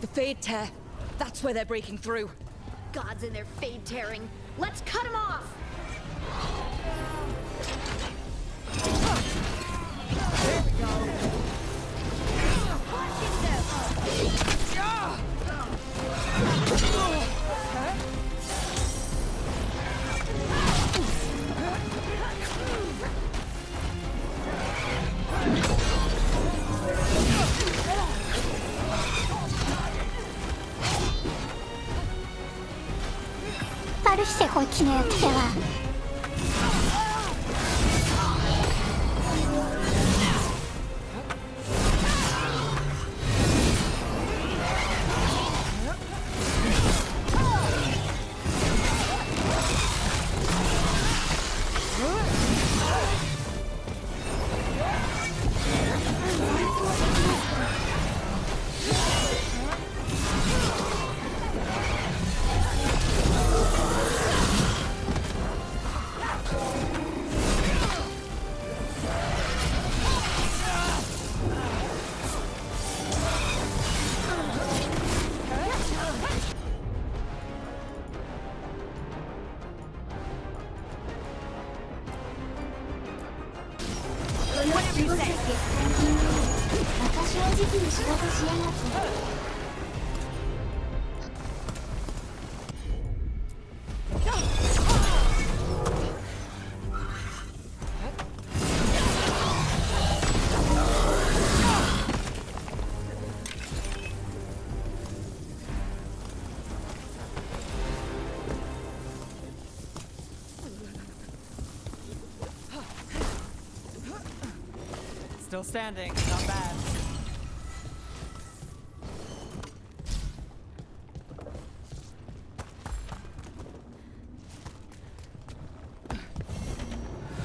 The Fade Tear. That's where they're breaking through. Gods and their fade tearing. Let's cut them off! 気の行く手は私を時期に仕事しやがって。Still standing, not bad.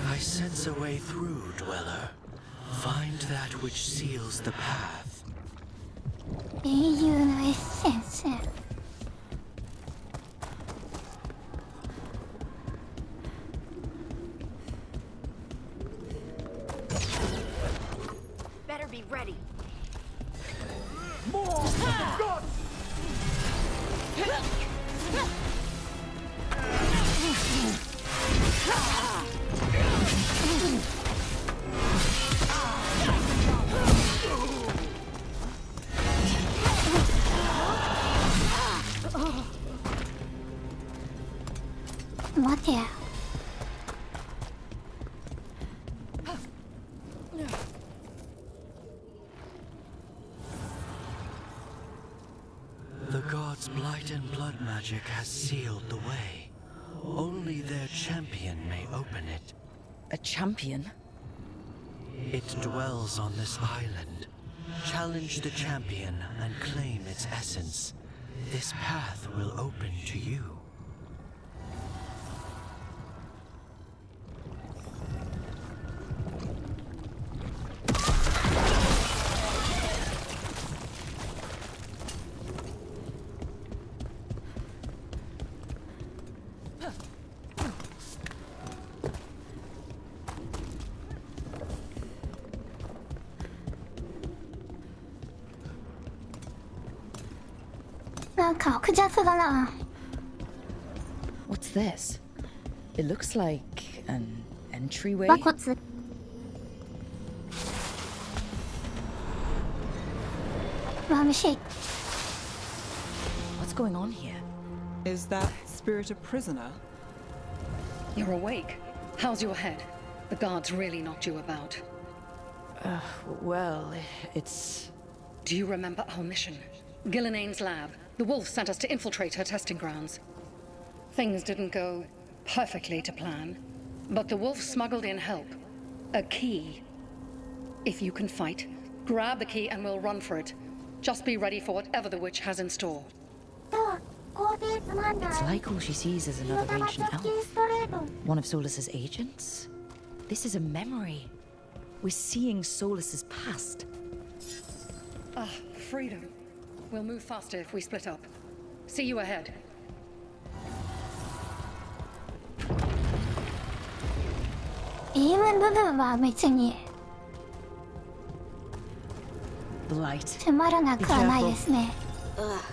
I sense a way through, Dweller. Find that which seals the path. 英雄のエッセンス。Be ready. More! God! 待てや。The gods' blight and blood magic has sealed the way. Only their champion may open it. A champion? It dwells on this island. Challenge the champion and claim its essence. This path will open to you. What's this? It looks like an entryway. 馬骨。Mamshi. What's going on here? Is that spirit a prisoner? You're awake. How's your head? The guards really knocked you about. Well, it's... Do you remember our mission? Gillinane's lab. The wolf sent us to infiltrate her testing grounds. Things didn't go perfectly to plan, but the wolf smuggled in help. A key. If you can fight, grab the key and we'll run for it. Just be ready for whatever the witch has in store. It's like all she sees is another ancient elf. One of Solus's agents? This is a memory. We're seeing Solus's past. Ah, freedom. We'll move faster if we split up. See you ahead. Blight. Ugh.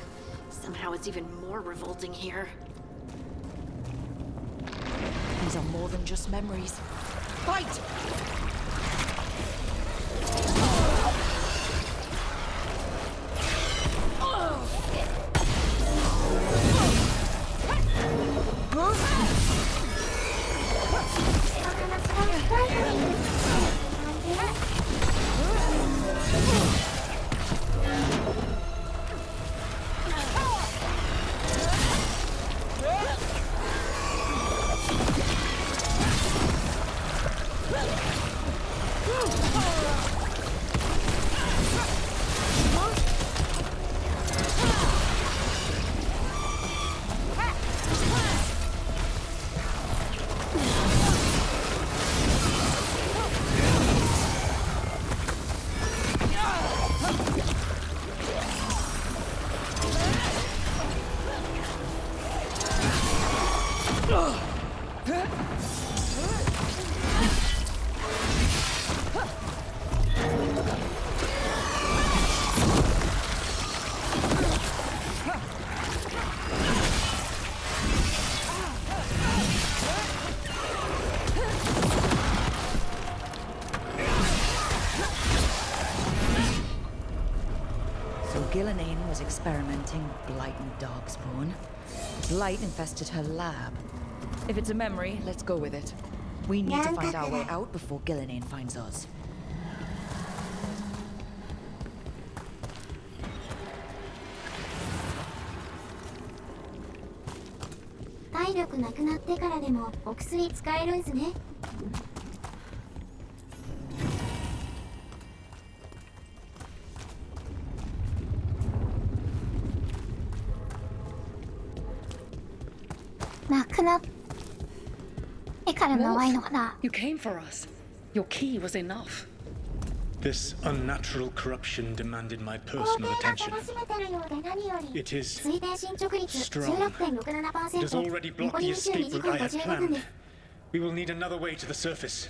Somehow it's even more revolting here. These are more than just memories. Fight! Gillenane was experimenting with blight and darkspawn. Blight infested her lab. If it's a memory, let's go with it. We need to find our way out before Gillenane finds us. 体力なくなってからでもお薬使えるんすね。なくなってからのはいいのかな。 You came for us. Your key was enough. This unnatural corruption demanded my personal attention. It is strong. It has already blocked the escape route I had planned. We will need another way to the surface.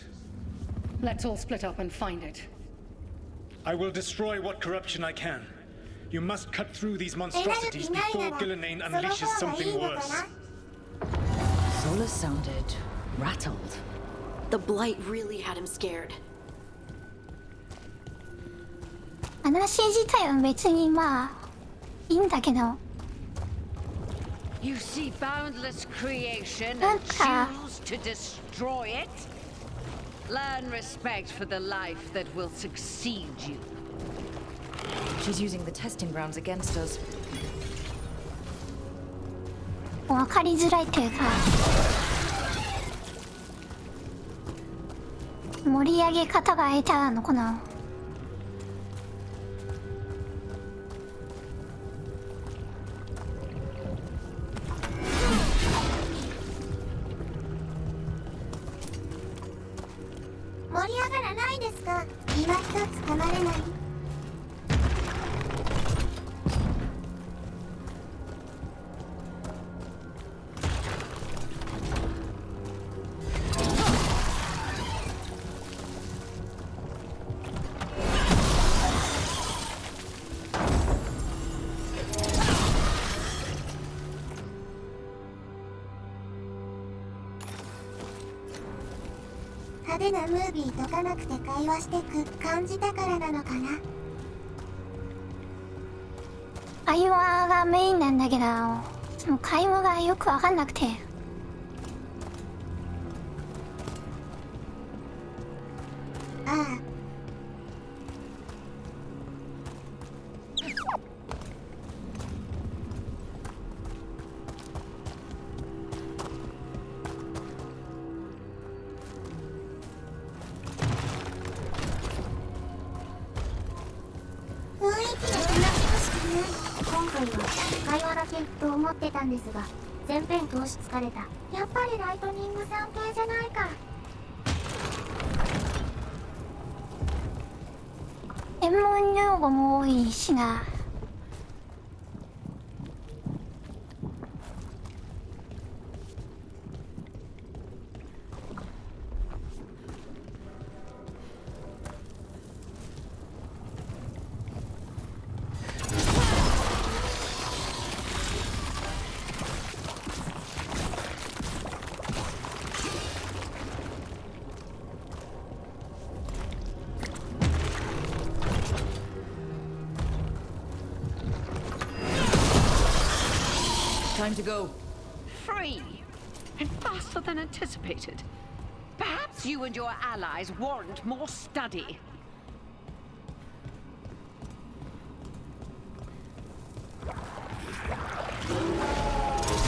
Let's all split up and find it. I will destroy what corruption I can. You must cut through these monstrosities before Gillenane unleashes something worse. Solus sounded rattled. The blight really had him scared. 話自体は別にまあいいんだけど。You see boundless creation and choose to destroy it? Learn respect for the life that will succeed you. She's using the testing grounds against us. 分かりづらいというか、盛り上げ方が下手なのかな。盛り上がらないですか？今一つ噛まれない。派手なムービー解かなくて会話してく感じたからなのかな。会話がメインなんだけど、その会話がよく分かんなくて。ああ。今回は会話だけと思ってたんですが、全編通し疲れた。やっぱりライトニングさん系じゃないか。専門用語も多いしな。Time to go. Free! And faster than anticipated. Perhaps you and your allies warrant more study.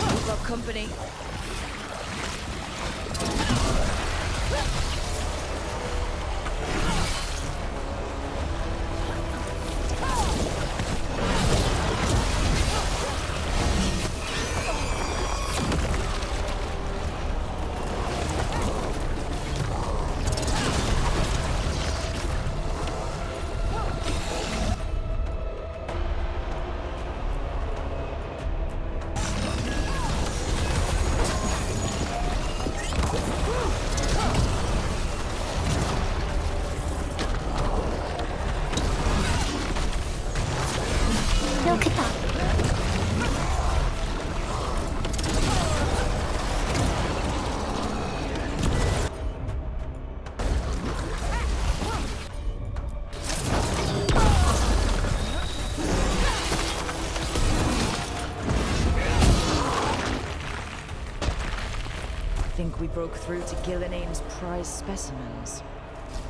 We've got company. broke through to Gillinane's prize specimens.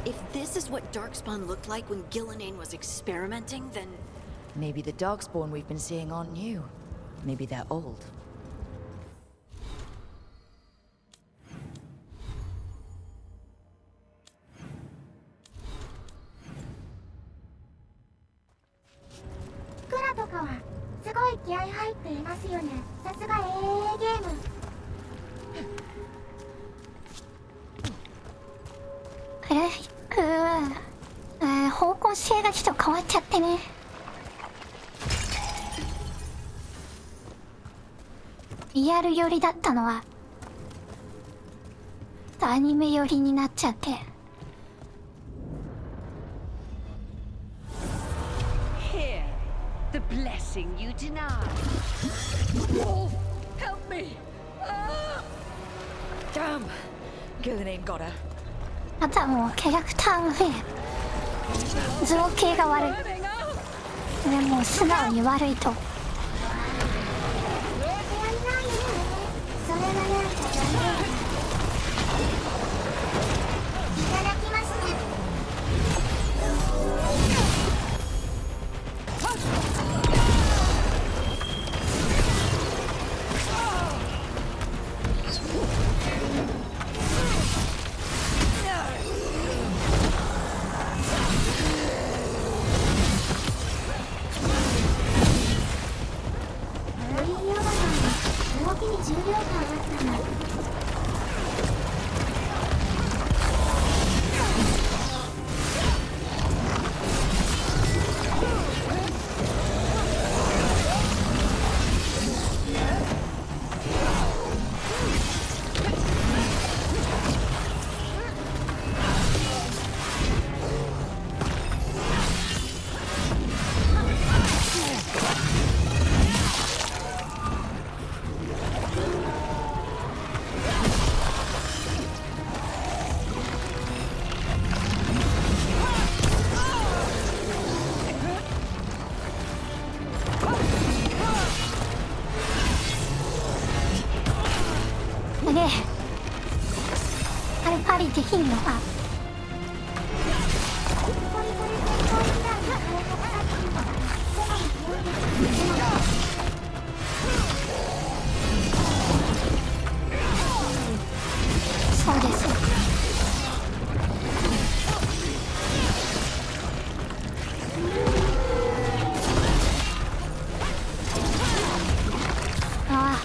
If this is what Darkspawn looked like when Gillinane was experimenting, then... Maybe the Darkspawn we've been seeing aren't new. Maybe they're old. Kura とかはすごい気合入っていますよね。さすが AA ゲーム。方向性がちょっと変わっちゃってね。リアル寄りだったのはアニメ寄りになっちゃって。Here, the blessing you denied. Wolf, help me! Damn! Gillinane got her. あとはもうキャラクターの造形が悪い。でも素直に悪いと。パリできんのか。そうです。ああ。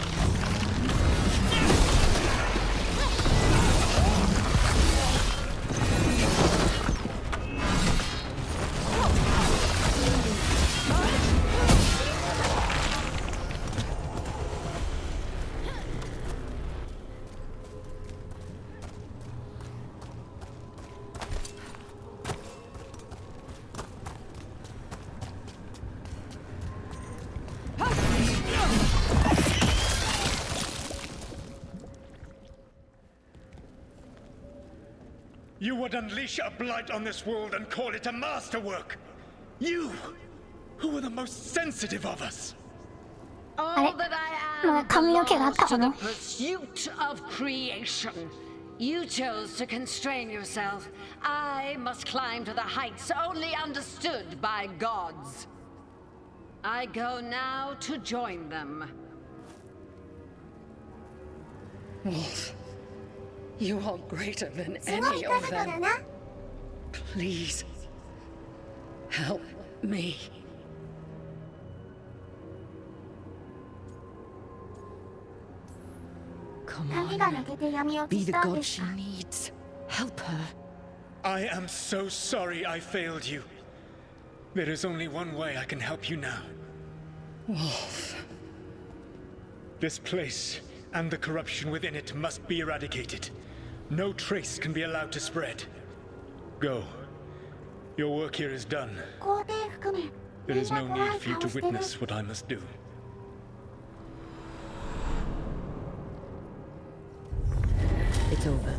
You would unleash a blight on this world and call it a masterwork! You, who were the most sensitive of us! All that I am belongs to the pursuit of creation. You chose to constrain yourself. I must climb to the heights only understood by gods. I go now to join them. Wolf, you are greater than any of them. Please, help me. Come on, be the god she needs. Help her. I am so sorry I failed you. There is only one way I can help you now. Wolf. This place and the corruption within it must be eradicated. No trace can be allowed to spread. Go. Your work here is done. There is no need for you to witness what I must do. It's over.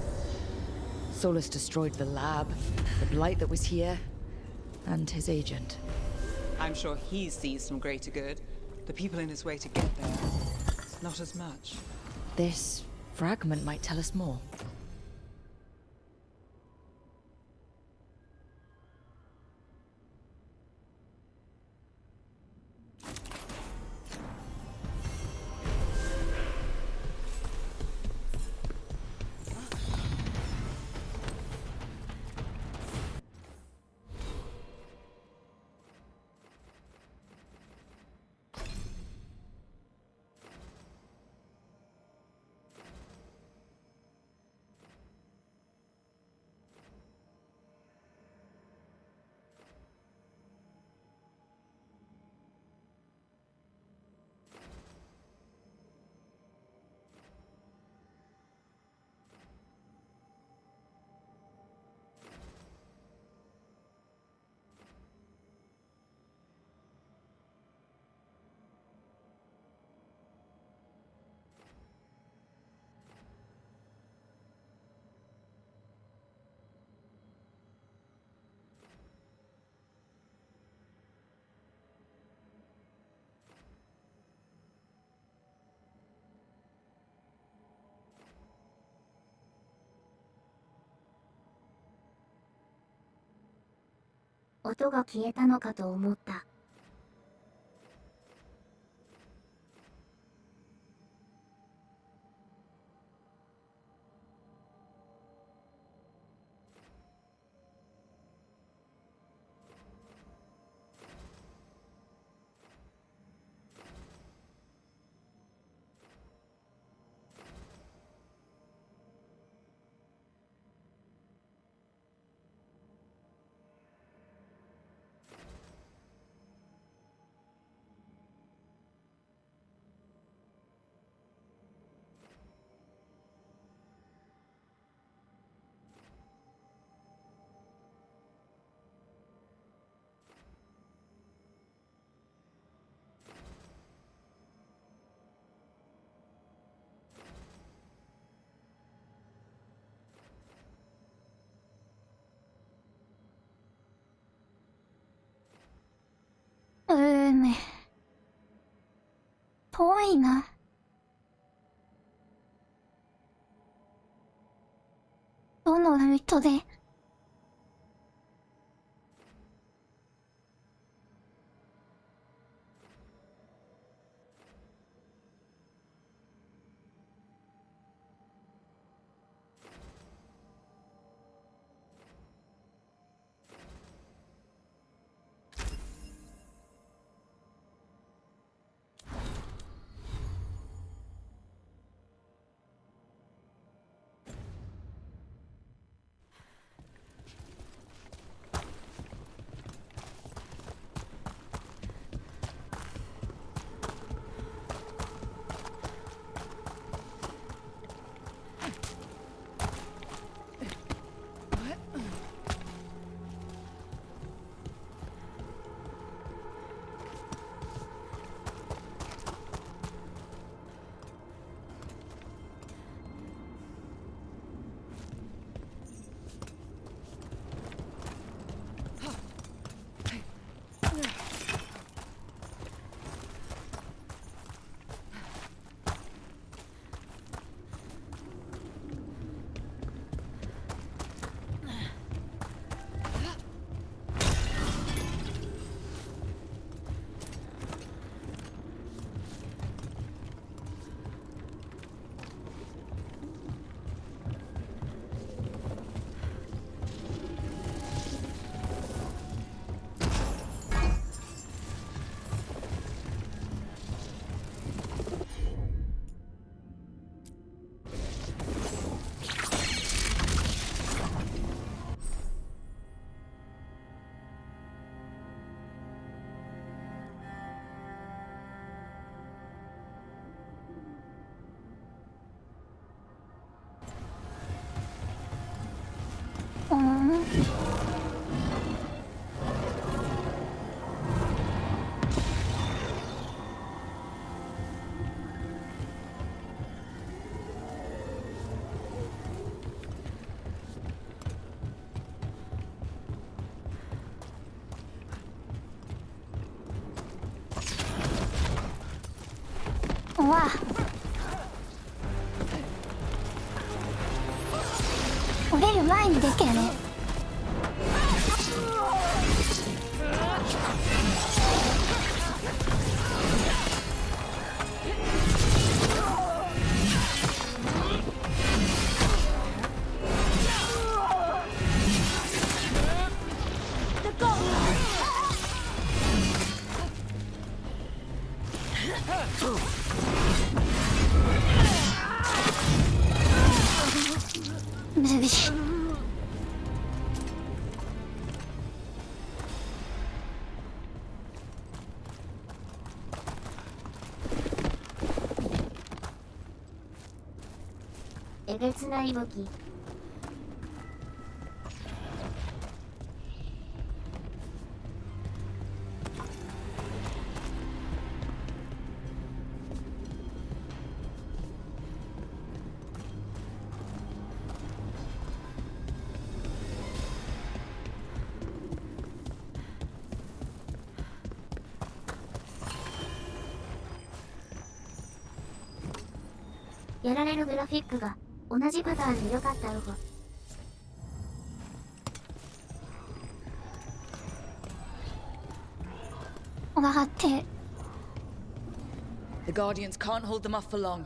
Solus destroyed the lab, the blight that was here, and his agent. I'm sure he sees some greater good. The people in his way to get there, not as much. This fragment might tell us more.音が消えたのかと思った。遠いな。どのルートで？うわ。いう前にでけえね。ブシブシ。えげつない武器。やられるグラフィックが同じパターンでよかったろう。上がって。The Guardians can't hold them off for long.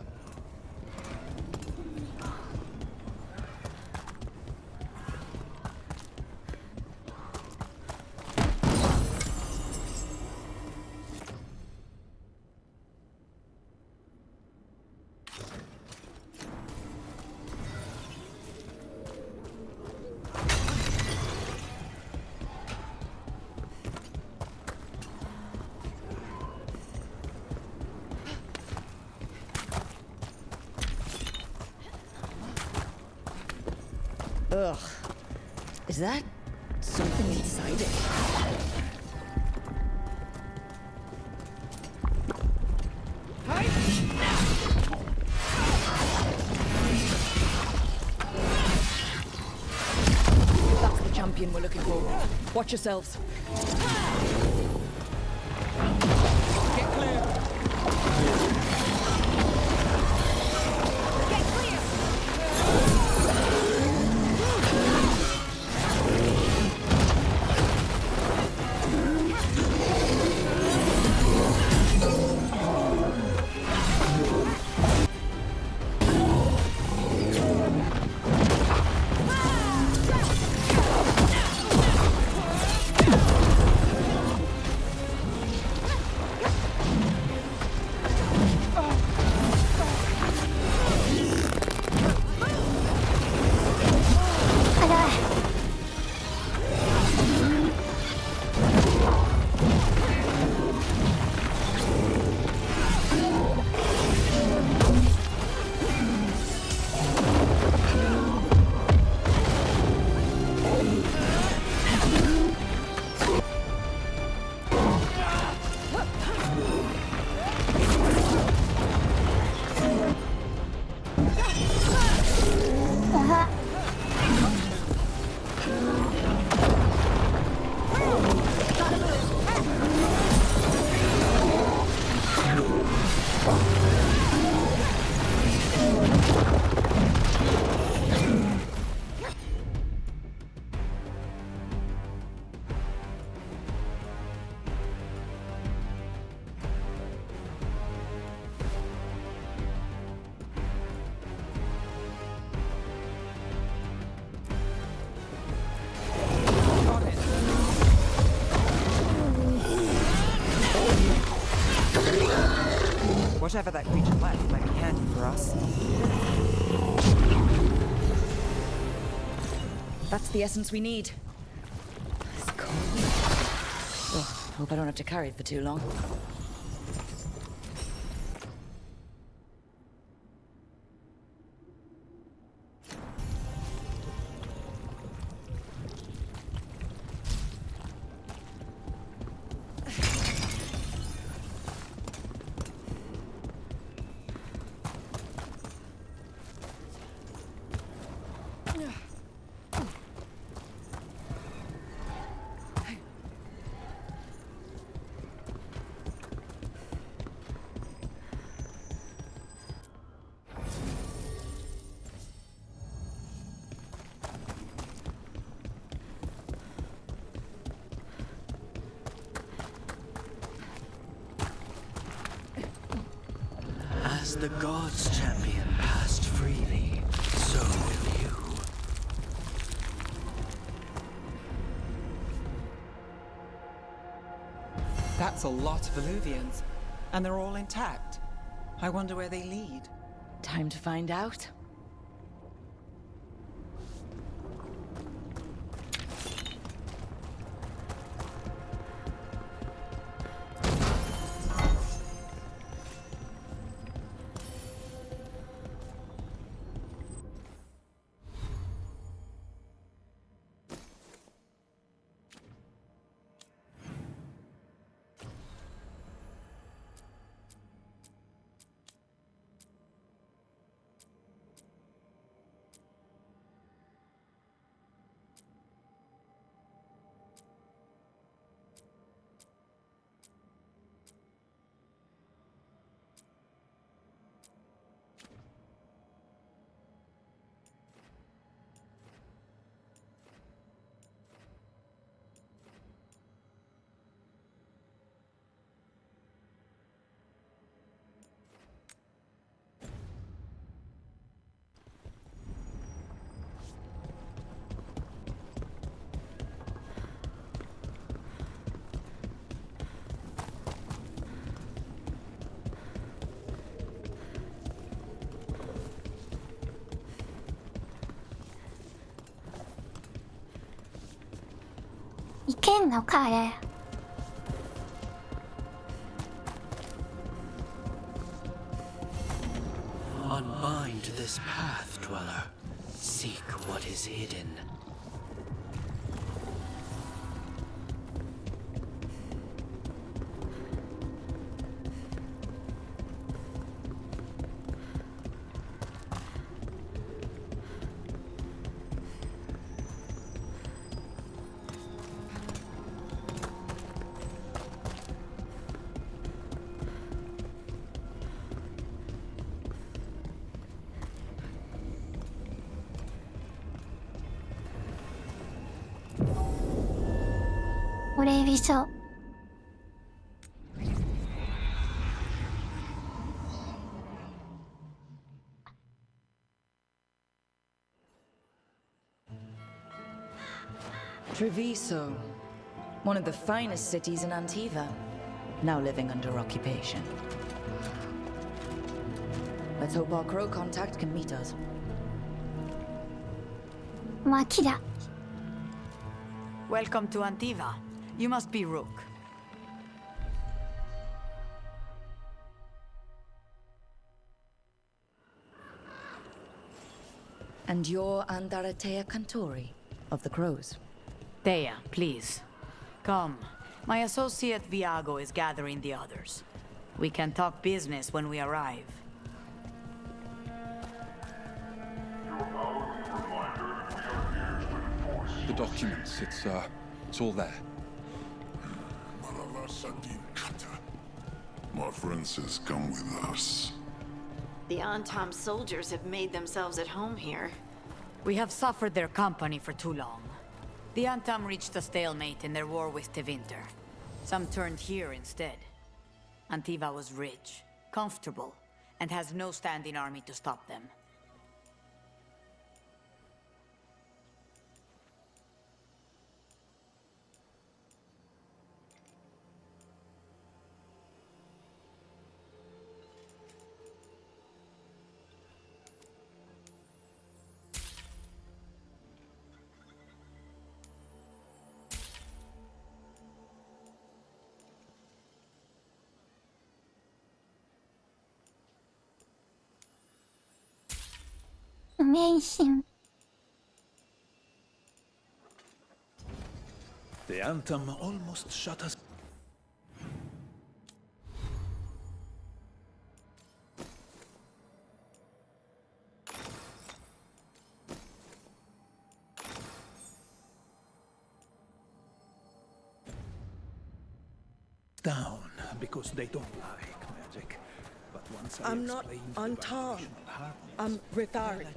Ugh. Is that something inside it? That's the champion we're looking for. Watch yourselves. Get clear. Get clear. Whatever that creature left might be handy for us. That's the essence we need. It's cold. Oh, hope I don't have to carry it for too long. the gods' champion passed freely, so will you. That's a lot of Illuvians, and they're all intact. I wonder where they lead. Time to find out. Unbind this path, dweller. Seek what is hidden. Treviso, one of the finest cities in Antiva, now living under occupation. Let's hope our crow contact can meet us. まあ木だ。 Welcome to Antiva. You must be Rook. And you're Andaratea Cantori of the Crows. Thea, please. Come. My associate Viago is gathering the others. We can talk business when we arrive. The documents, it's all there. My friend says come with us. The Antam soldiers have made themselves at home here. We have suffered their company for too long. The Antam reached a stalemate in their war with Tevinter. Some turned here instead. Antiva was rich, comfortable, and has no standing army to stop them. Amazing. The Anthem almost shut us. Down because they don't like magic. But once I'm not on Tom. I'm Rithari.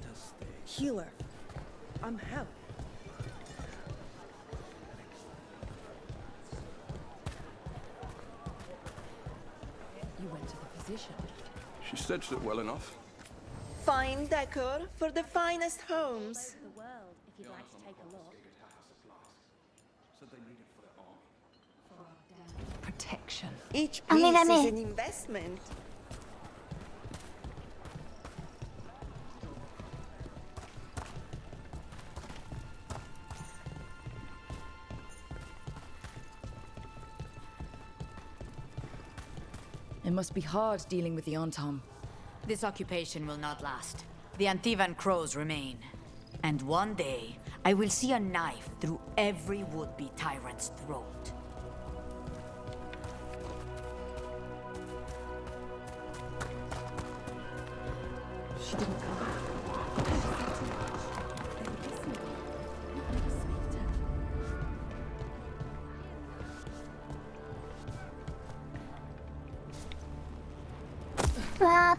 Healer. I'm Hel. You went to the physician. She stitched it well enough. Fine decor for the finest homes. Protection. Each Oh, piece mírame. is an investment. It must be hard dealing with the Antam. This occupation will not last. The Antivan crows remain. And one day, I will see a knife through every would-be tyrant's throat. She didn't come. What?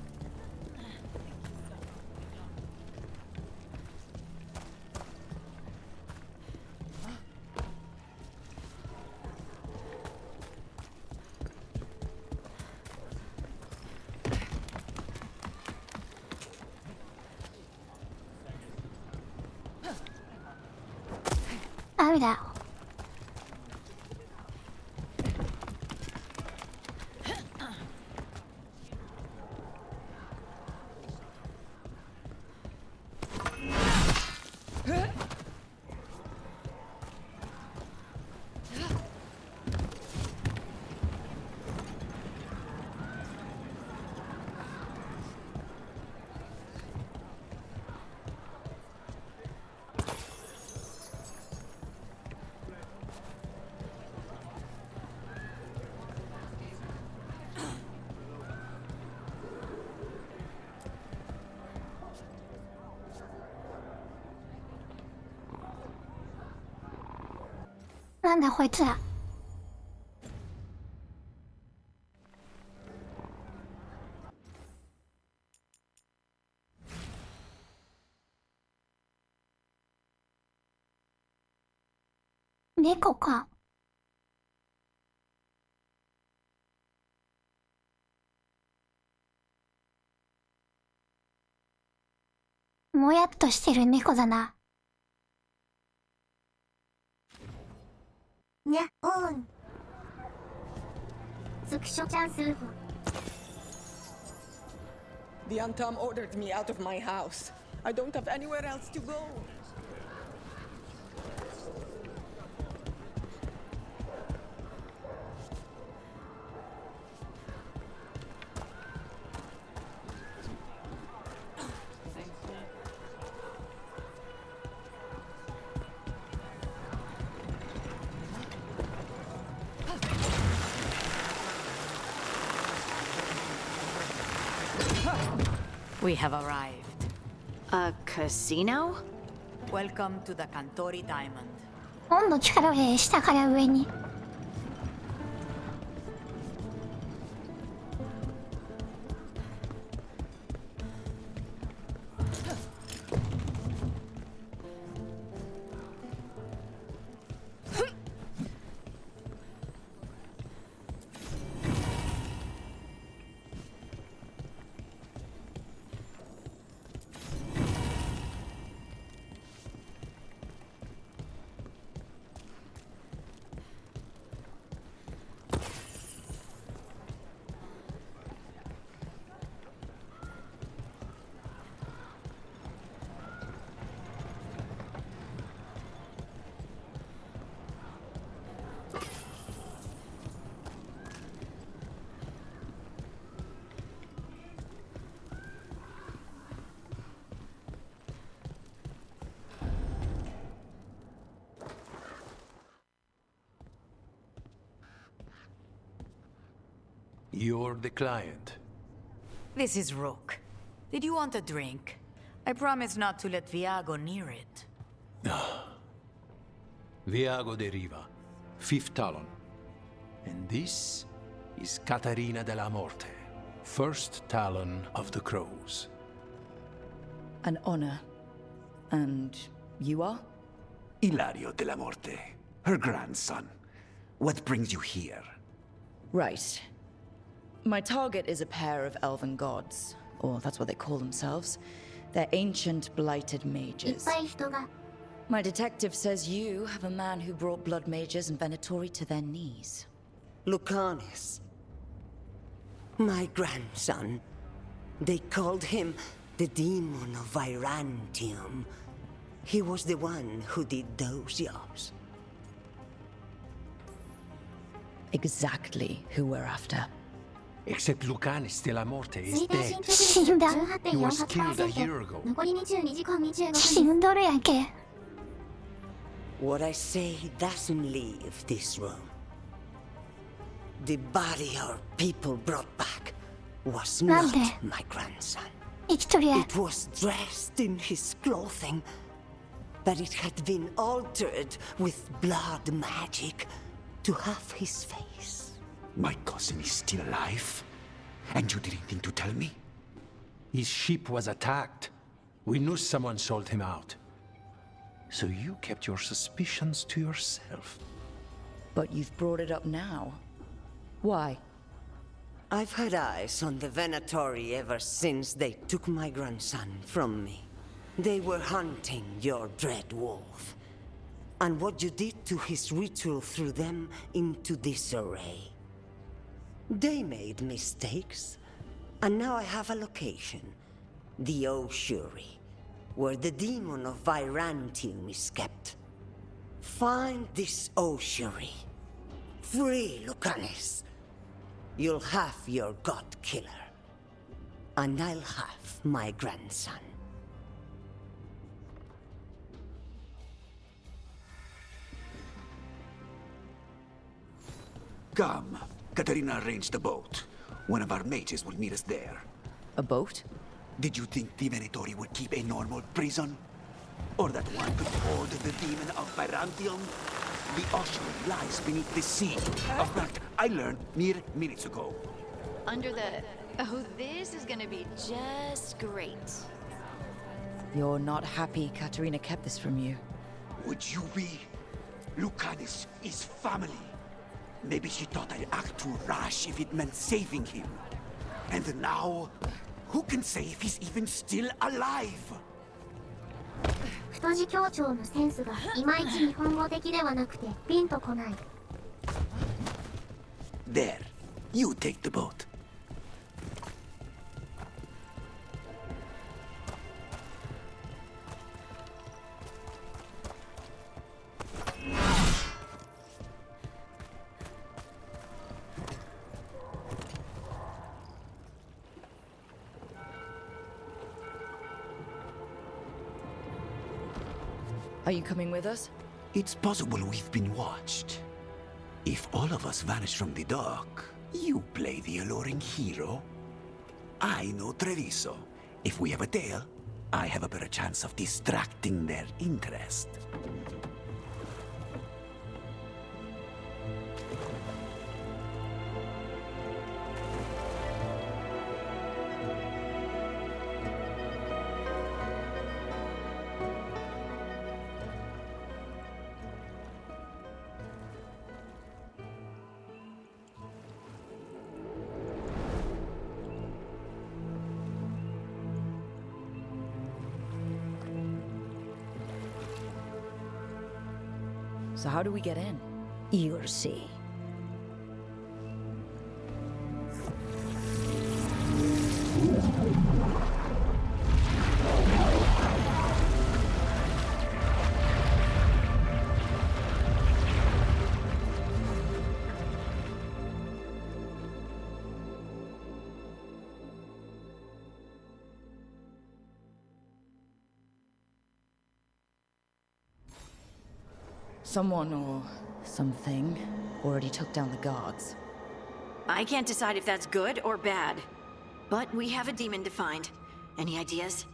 Ah, mira. Anda, こいつら。猫か。もやっとしてる猫だな。にゃ、おーん。スクショチャンスーフ。The Antam ordered me out of my house. I don't have anywhere else to go. We have arrived. A casino? Welcome to the Cantori Diamond. 温度力を下から上に。You're the client. This is Rook. Did you want a drink? I promise not to let Viago near it. Viago de Riva, 5th Talon. And this is Catarina de la Morte, 1st Talon of the Crows. An honor. And you are? Ilario de la Morte, her grandson. What brings you here? Right. My target is a pair of elven gods, or that's what they call themselves. They're ancient, blighted いっ mages. ぱい人が My detective says you have a man who brought blood mages and Venatori to their knees. Lucanis. My grandson. They called him the Demon of Virantium. He was the one who did those jobs. Exactly who we're after. Except Lucanis de la Morte is 推定 dead. 進捗率 He was killed a 18.48% year ago. 残り22時間25分死んどるやんけ。 What I say doesn't leave this room. The body our people brought back was not Nande? my grandson. 生きとるやん。 It was dressed in his clothing, but it had been altered with blood magic to have his face. My cousin is still alive? And you didn't think to tell me? His ship was attacked. We knew someone sold him out. So you kept your suspicions to yourself. But you've brought it up now. Why? I've had eyes on the Venatori ever since they took my grandson from me. They were hunting your dread wolf. And what you did to his ritual threw them into disarray. They made mistakes, and now I have a location. The Oshuri, where the demon of Virantium is kept. Find this Oshuri. Free Lucanis. You'll have your god killer. And I'll have my grandson. Come. Katerina arranged a boat. One of our mages will meet us there. A boat? Did you think the Venatori would keep a normal prison? Or that one could hold the demon of Virantium? The ocean lies beneath the sea. Of that, I learned mere minutes ago. Under the... Oh, this is gonna be just great. You're not happy Katerina kept this from you. Would you be? Lucanis is family. Maybe she thought I'd act too rash if it meant saving him. And now, who can say if he's even still alive? 太字強調のセンスがいまいち日本語的ではなくてピンとこない。 There, you take the boat. Are you coming with us? It's possible we've been watched. If all of us vanish from the dock, you play the alluring hero. I know Treviso. If we have a tail, I have a better chance of distracting their interest. So how do we get in? You'll see. Someone or something already took down the guards. I can't decide if that's good or bad. But we have a demon to find. Any ideas?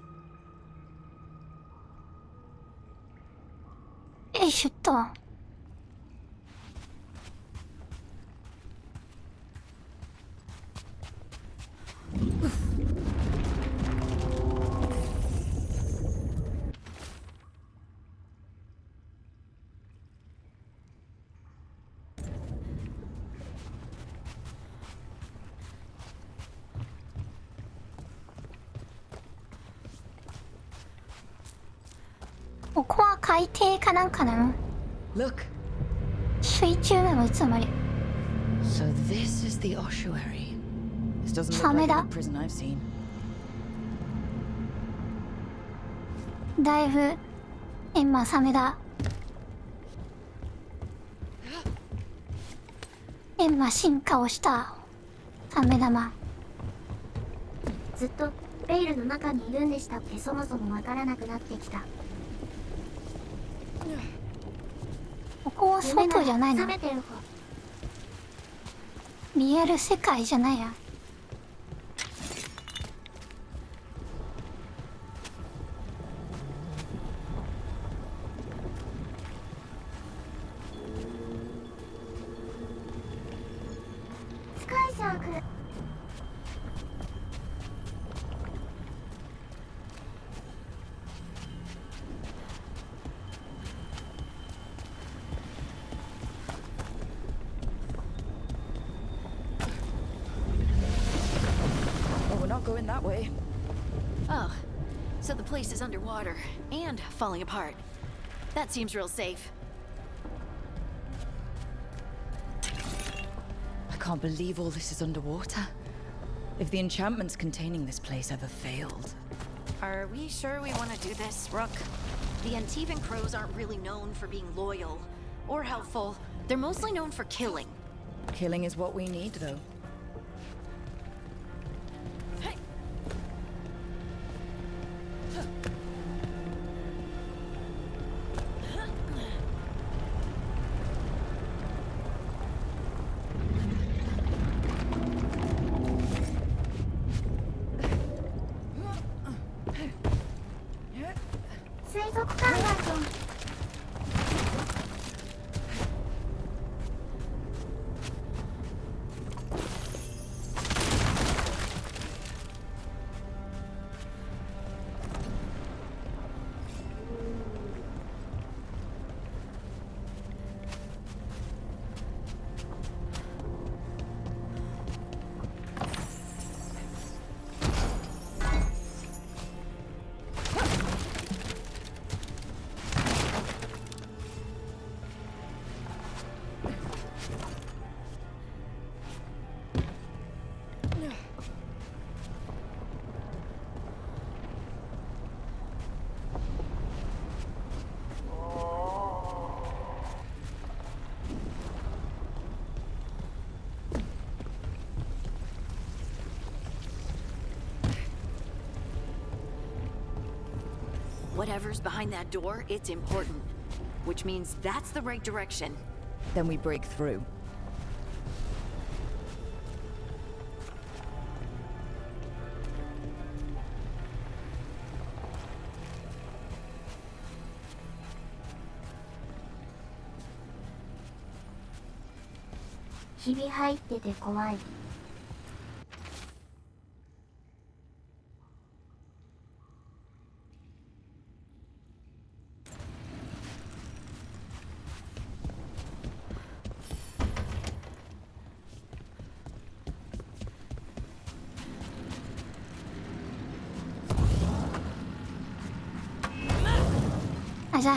よいしょっと。海底かなんかなの？ Look. 水中なのつまり。 So this is the ossuary. This doesn't look サメ like だ。 any prison I've seen. だいぶ今サメだ。今進化をしたサメ玉。ずっとベイルの中にいるんでしたってそもそもわからなくなってきた。ここは外じゃないの？冷めてる方。見える世界じゃないや。近いじゃん、Going that way. Oh, so the place is underwater and falling apart. That seems real safe. I can't believe all this is underwater. If the enchantments containing this place ever failed. Are we sure we want to do this, Rook? The Antivan Crows aren't really known for being loyal or helpful. They're mostly known for killing. Killing is what we need, though. Whatever's behind that door, it's important. Which means that's the right direction. Then we break through. Hibi 入ってて怖い。あ、じゃあ。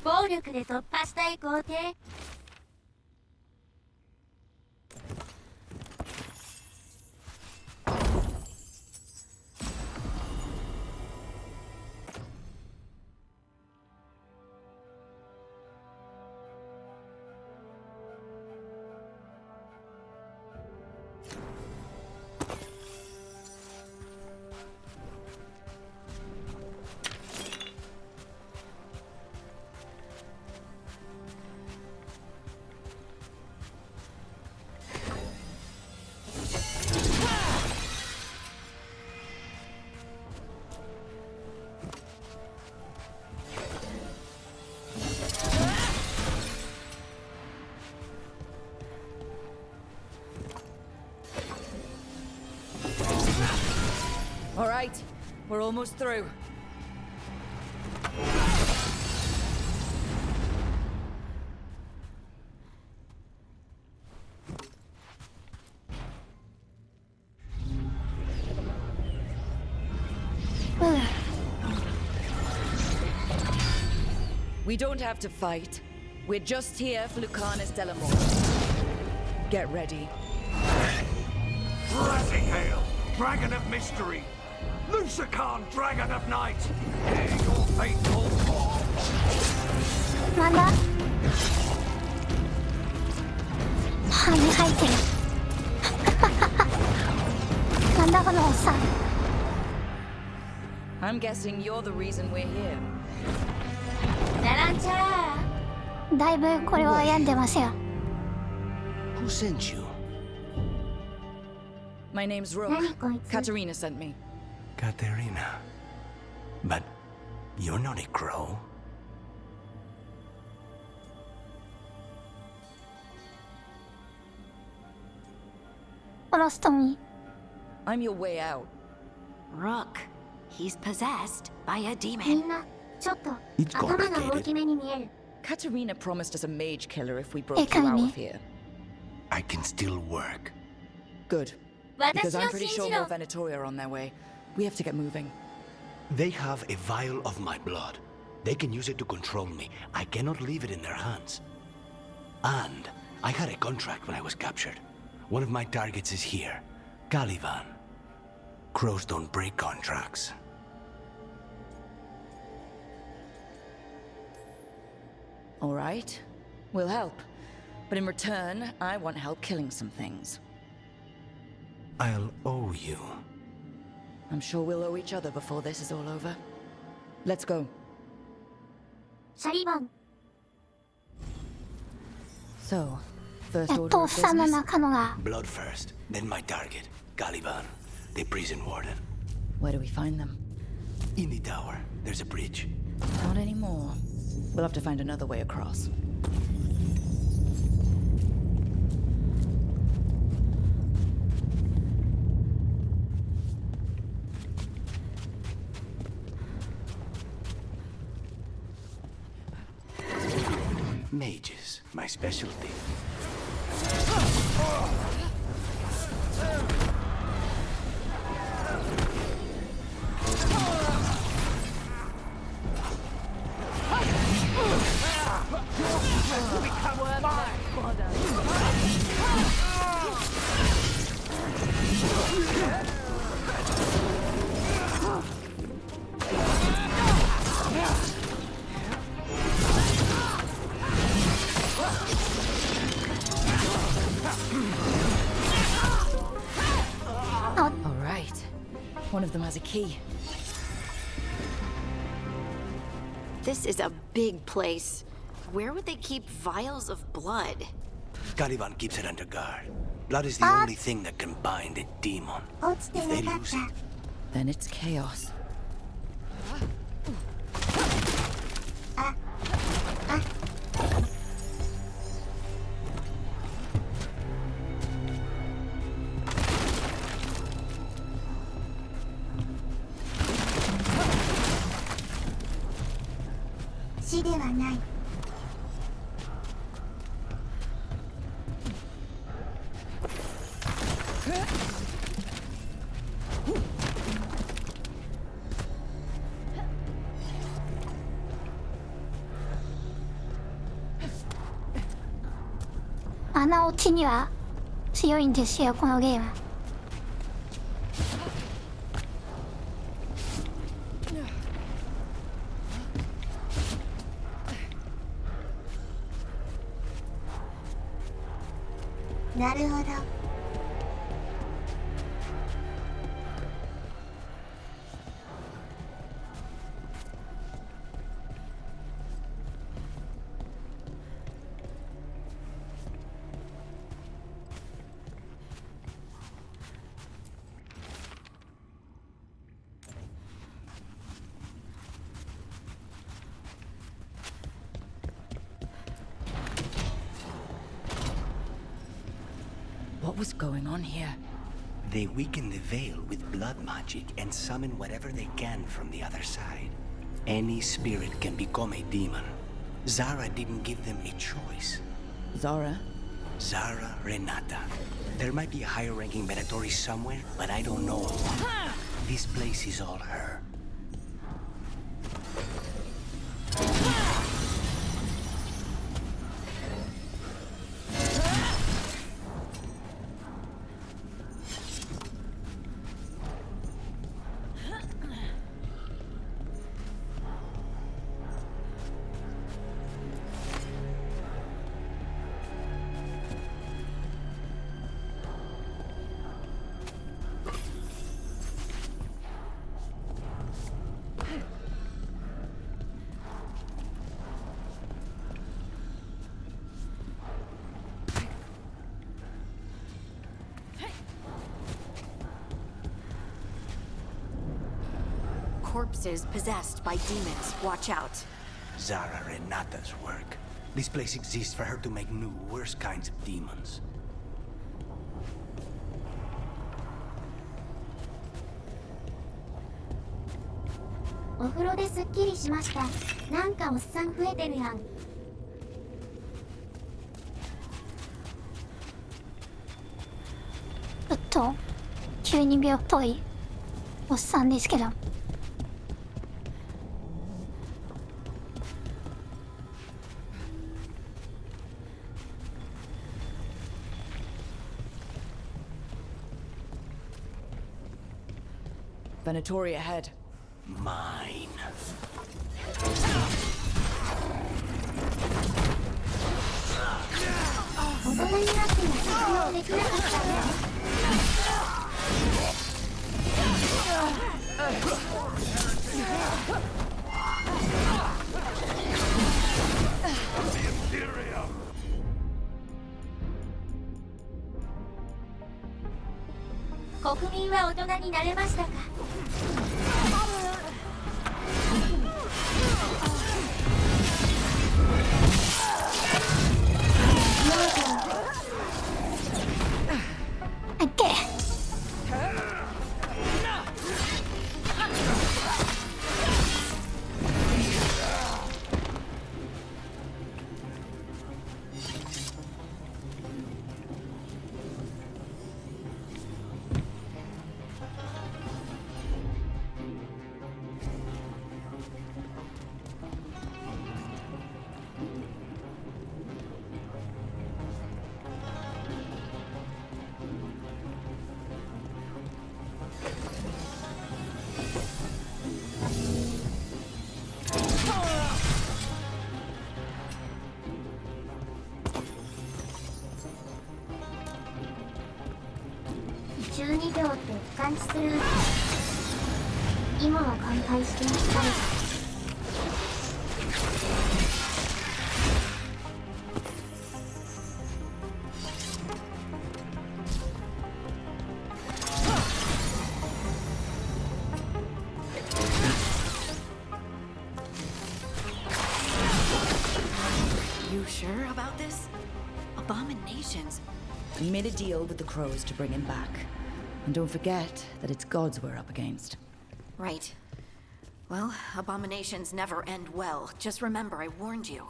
暴力で突破したい皇帝。All right, We're almost through. We don't have to fight. We're just here for Lucanus Delamore. Get ready. Rising Hail, Dragon of Mystery! Lucican, Dragon of Night! Hear your fateful call! なんだ歯に入ってるなんだこのおっさん I'm guessing you're the reason we're here. ナランチャーだいぶこれは病んでますよ Who sent you? My name's Rook. Katerina sent me. Katerina. But you're not a crow. Colostomy. I'm your way out. Rook, he's possessed by a み demon. んなちょっと It's 頭が大 complicated. きめに見える Katerina promised us a mage killer if we broke you out of here. I can still work. Good. 私 Because を I'm pretty 信 sure じ more ろ Venatori are on their way. We have to get moving. They have a vial of my blood. They can use it to control me. I cannot leave it in their hands. And I had a contract when I was captured. One of my targets is here, Caliban. Crows don't break contracts. All right. We'll help. But in return, I want help killing some things. I'll owe you. I'm sure we'll owe each other before this is all over. Let's go. シャリバン So, first やっ order とおっ of さんの business? 中のが Blood first, then my target, Caliban, the prison warden. Where do we find them? In the tower, there's a bridge. Not anymore. We'll have to find another way across. Mages, my specialty. All right. One of them has a key. This is a big place. Where would they keep vials of blood? Caliban keeps it under guard. Blood is the only thing that can bind a demon. 落ちて If な they かっ lose た it, Then it's chaos. 死ではない穴落ちには強いんですよこのゲームなるほど What was going on here? They weaken the veil with blood magic and summon whatever they can from the other side. Any spirit can become a demon. Zara didn't give them a choice. Zara? Zara Renata. There might be a higher-ranking Venatori somewhere, but I don't know. This place is all her. Corpses possessed by demons. Watch out. Zara Renata's work. This place exists for her to make new, worse kinds of demons. お風呂ですっきりしました。なんかおっさん増えてるやん。ちょっと急に病っぽいおっさんですけど。Venatori ahead. Mine. 大人になっても活用できなかったんだ。国民は大人になれましたか。12秒って感知する。今は乾杯してみたい。You sure about this? Abominations. We made a deal with the crows to bring him back. And don't forget that it's gods we're up against. Right. Well, abominations never end well. Just remember, I warned you.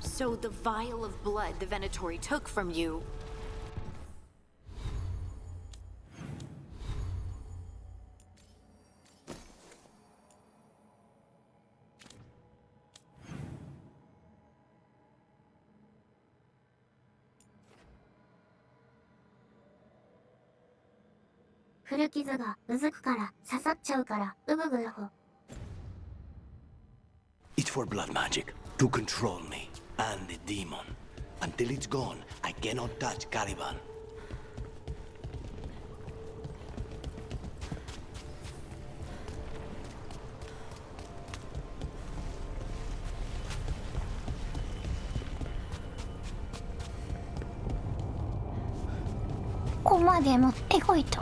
So the vial of blood the Venatori took from you... It's for blood magic, to control me, and the demon. Until it's gone, I cannot touch Caliban. こまで持ってこいと。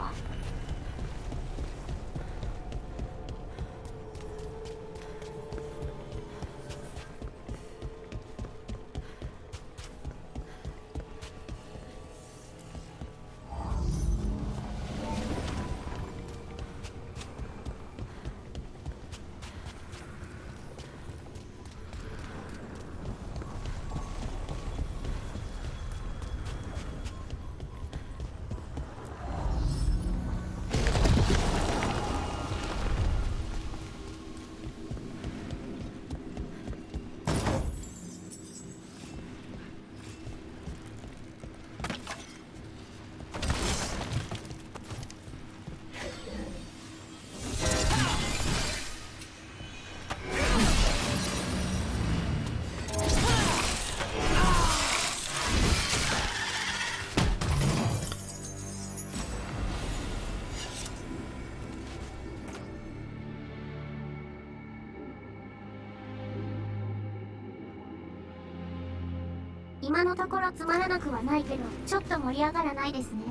今のところつまらなくはないけど、ちょっと盛り上がらないですね。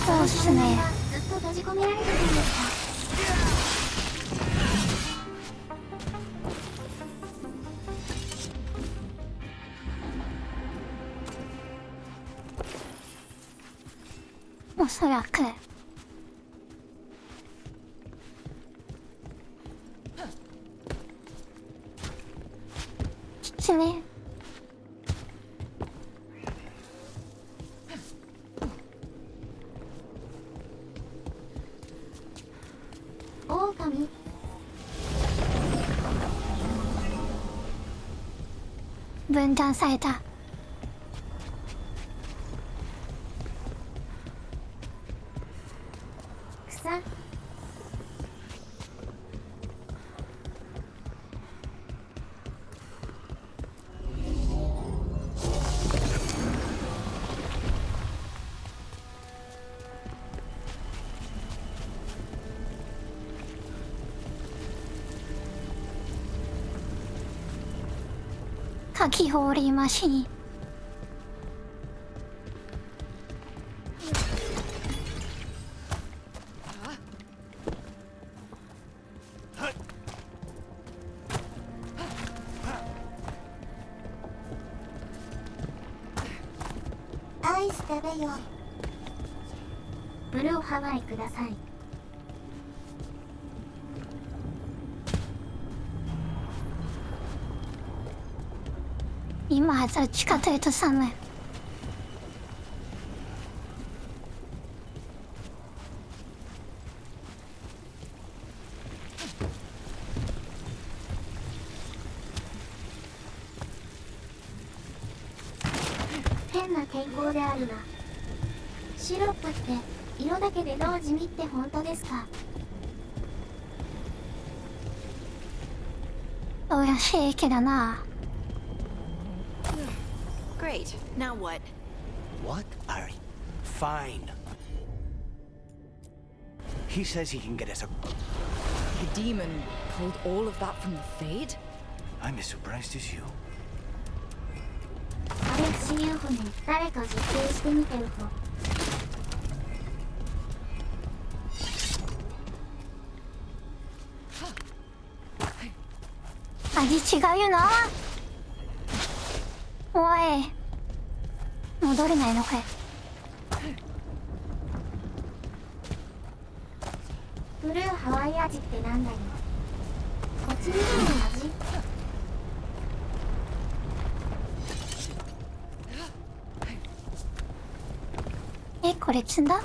そうっすね。ずっと閉じ込められてるんですか。おそらく狐。狼。分断された。草。かき氷マシン。アイス食べよう。ブルーハワイください。今はどっちかというと寒い。変な天候であるな。シロップって色だけでどう地味って本当ですか。怪しいけどな。Great. Now what? What are you? Fine. He says he can get us a... The demon pulled all of that from the Fade? I'm as surprised as you. あれ不思議船、誰か実験してみてると。味違うよな。おい、戻れないのかい。ブルーハワイ味ってなんだよ。こっちにもの味。え、これ積んだ？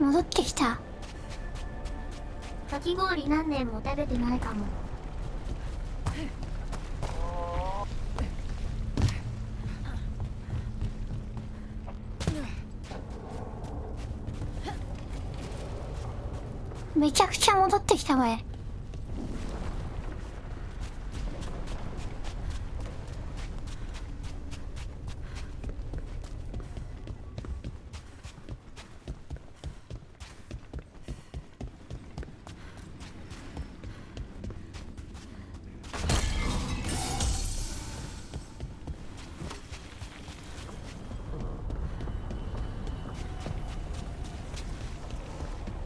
戻ってきた。かき氷何年も食べてないかも。めちゃくちゃ戻ってきたわい。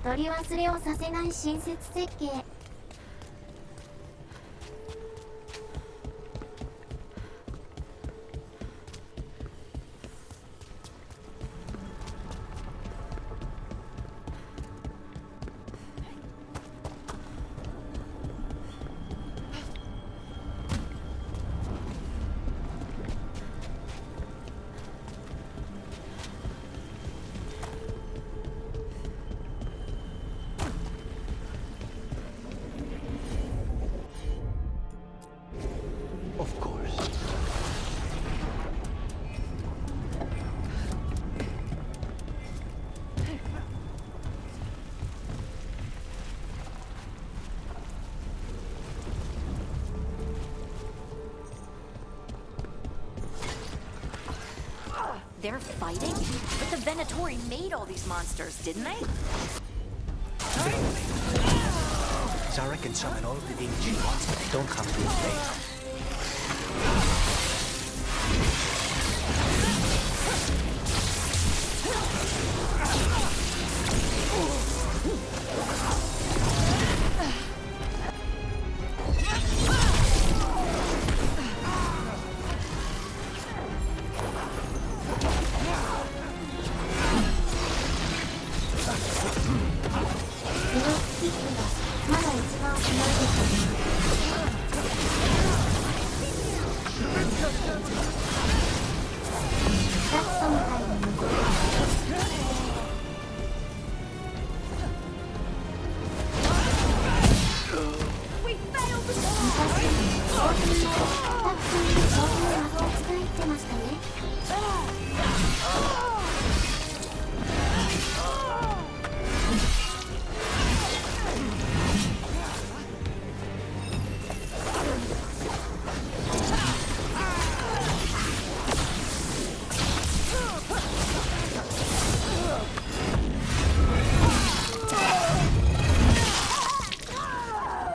取り忘れをさせない親切設計。Of course. They're fighting? But the Venatori made all these monsters, didn't they? Zara can summon all the demons she wants, but they don't come to play.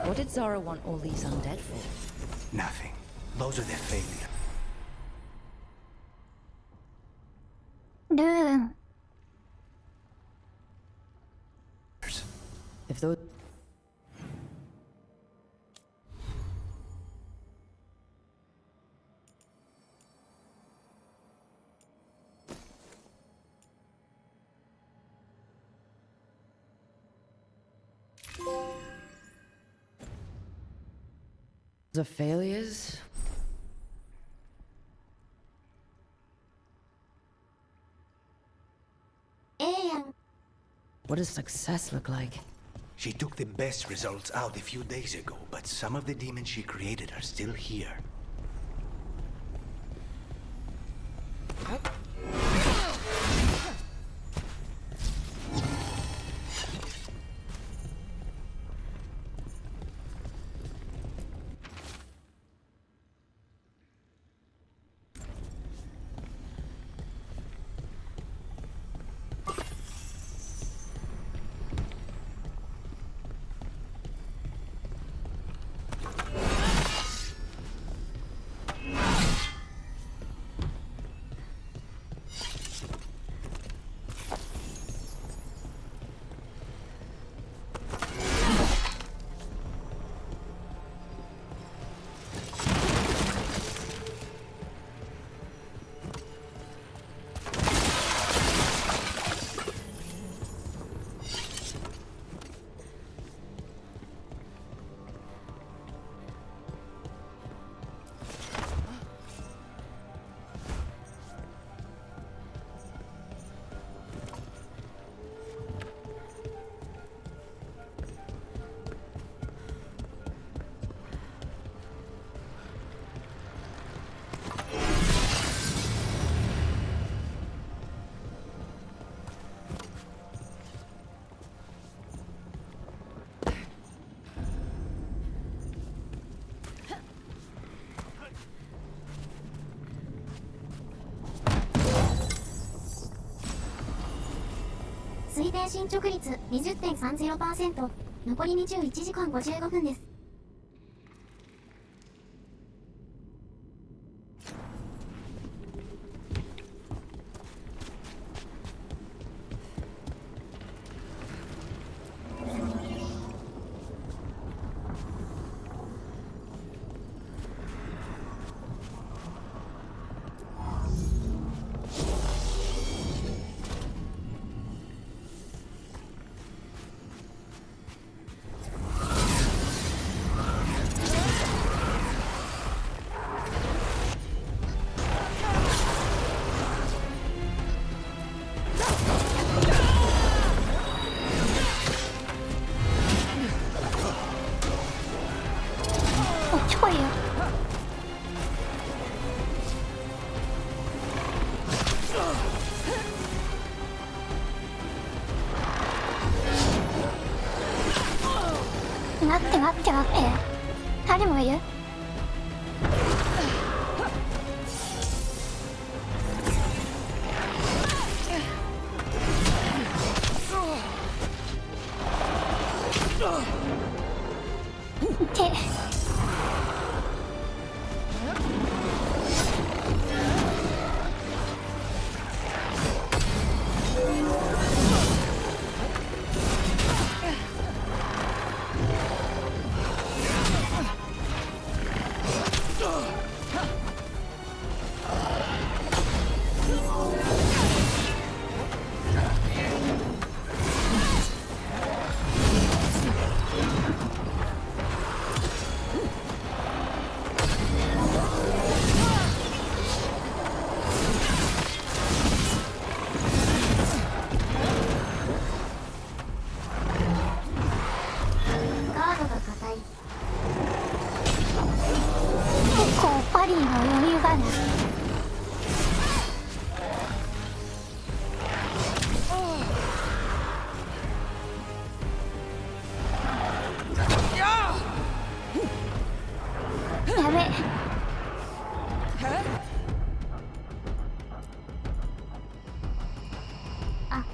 What did Zara want all these undead for? Nothing. Those are their failures. ルーン。 If those... The failures? What does success look like? She took the best results out a few days ago, but some of the demons she created are still here. 帯進捗率 20.30%。残り21時間55分です。待って待って待って、誰もいる？って結構パリの余裕がある。やべえ。あ、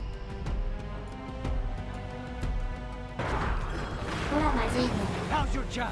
ほらまずいね。 Now's your chance.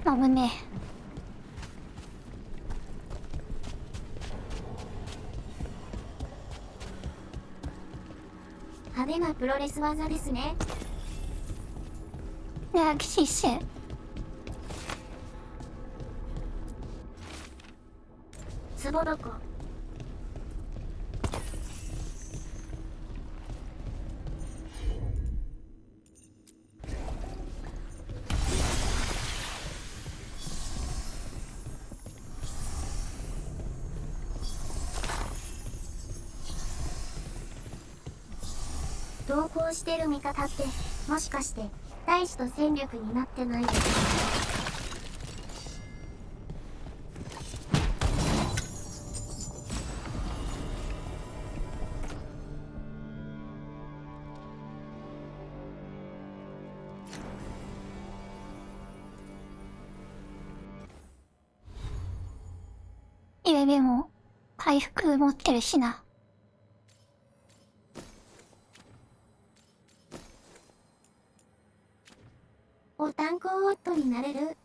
危ねえ。派手なプロレス技ですね。え。ねえ、騎士して。ツボどこ？同行してる味方ってもしかして大使と戦力になってないですか？イレベも回復持ってるしな。お炭鉱夫になれる。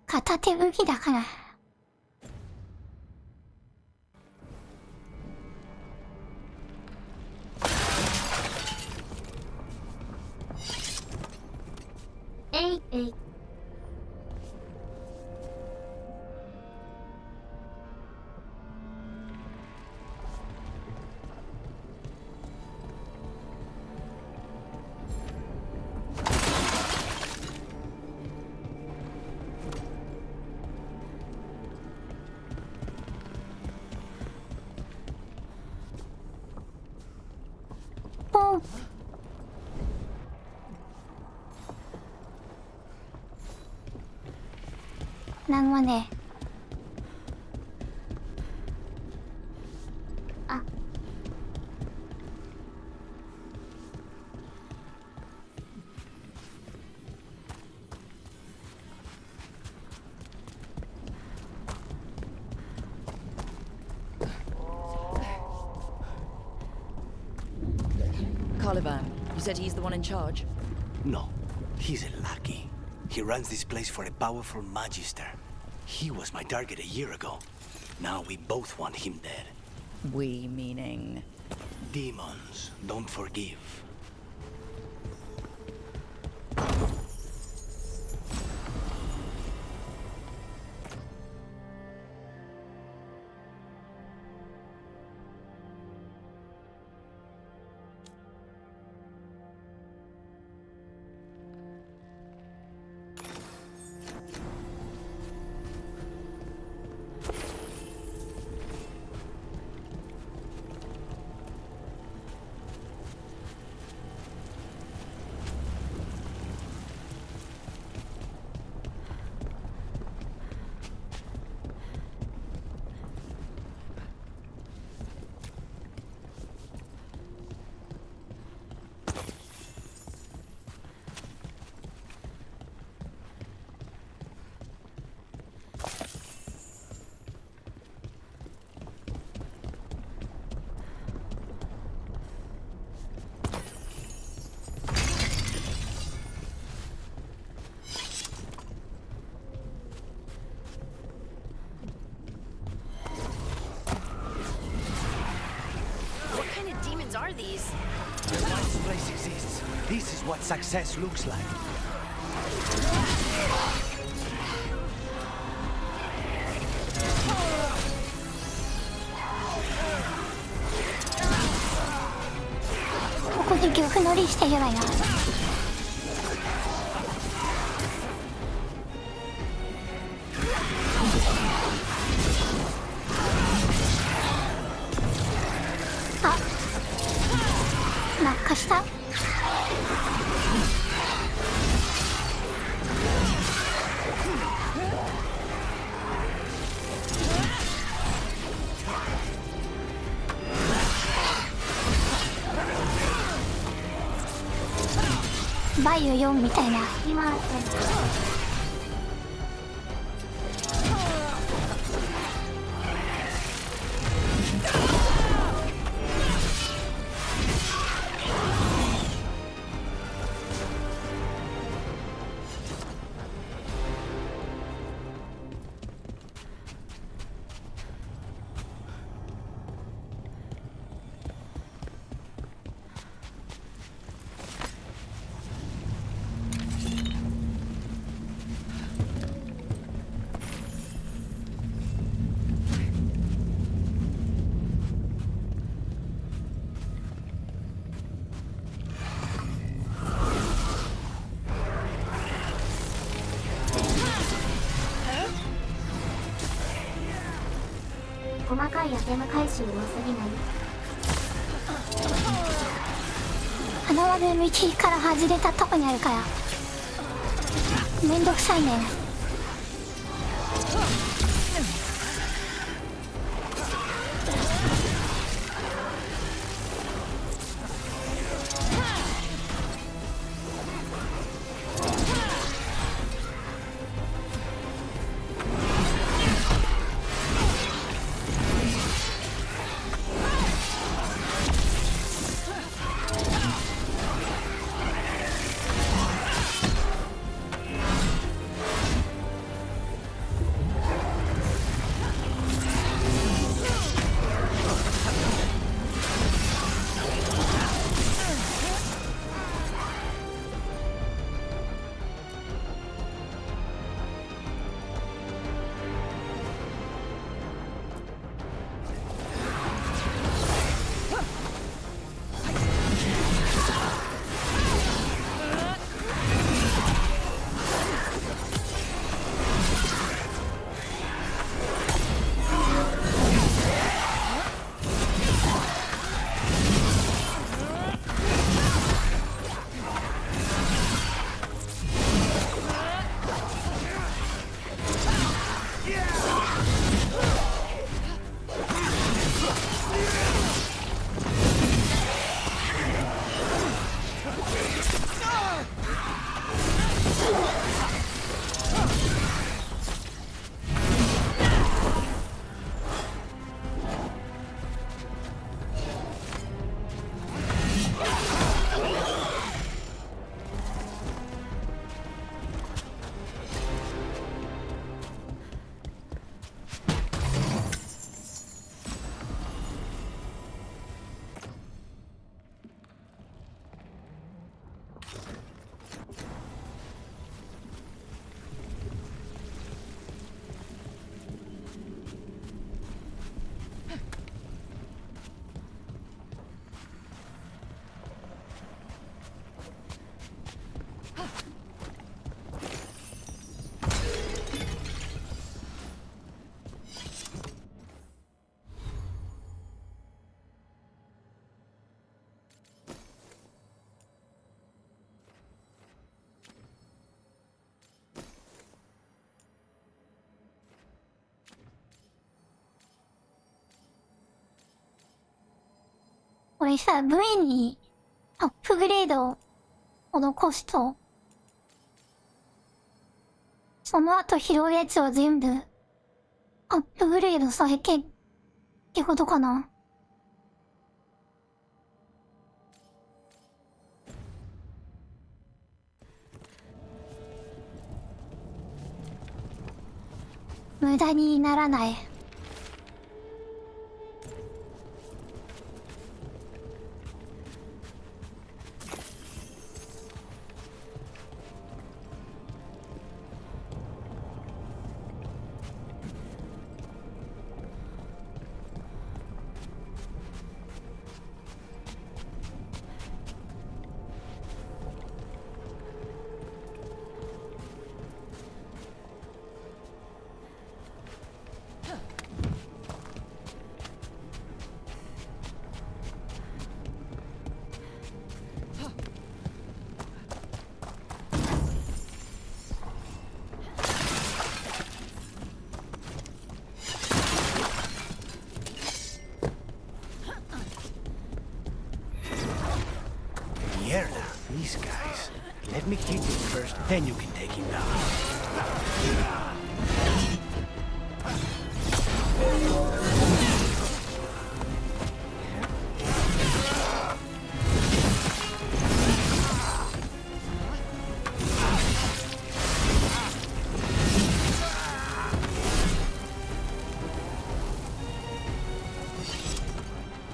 片手武器だから。えいえい。ポン。なんもねえ。あ。Caliban, you said he's the one in charge? No, he's a lackey. He runs this place for a powerful magister. He was my target a year ago. Now we both want him dead. We meaning? Demons don't forgive. Are these? Why this place exists. This is what success looks like.ここで漁夫乗りしてるわよ。落下した。バイオ4みたいな。今細かいアテム回収多すぎない？花輪で道から外れたとこにあるからめんどくさいね。れさ、V にアップグレードを施すと、その後拾うやつは全部アップグレードされてってことかな。無駄にならない。These guys. Let me kick him first, then you can take him down.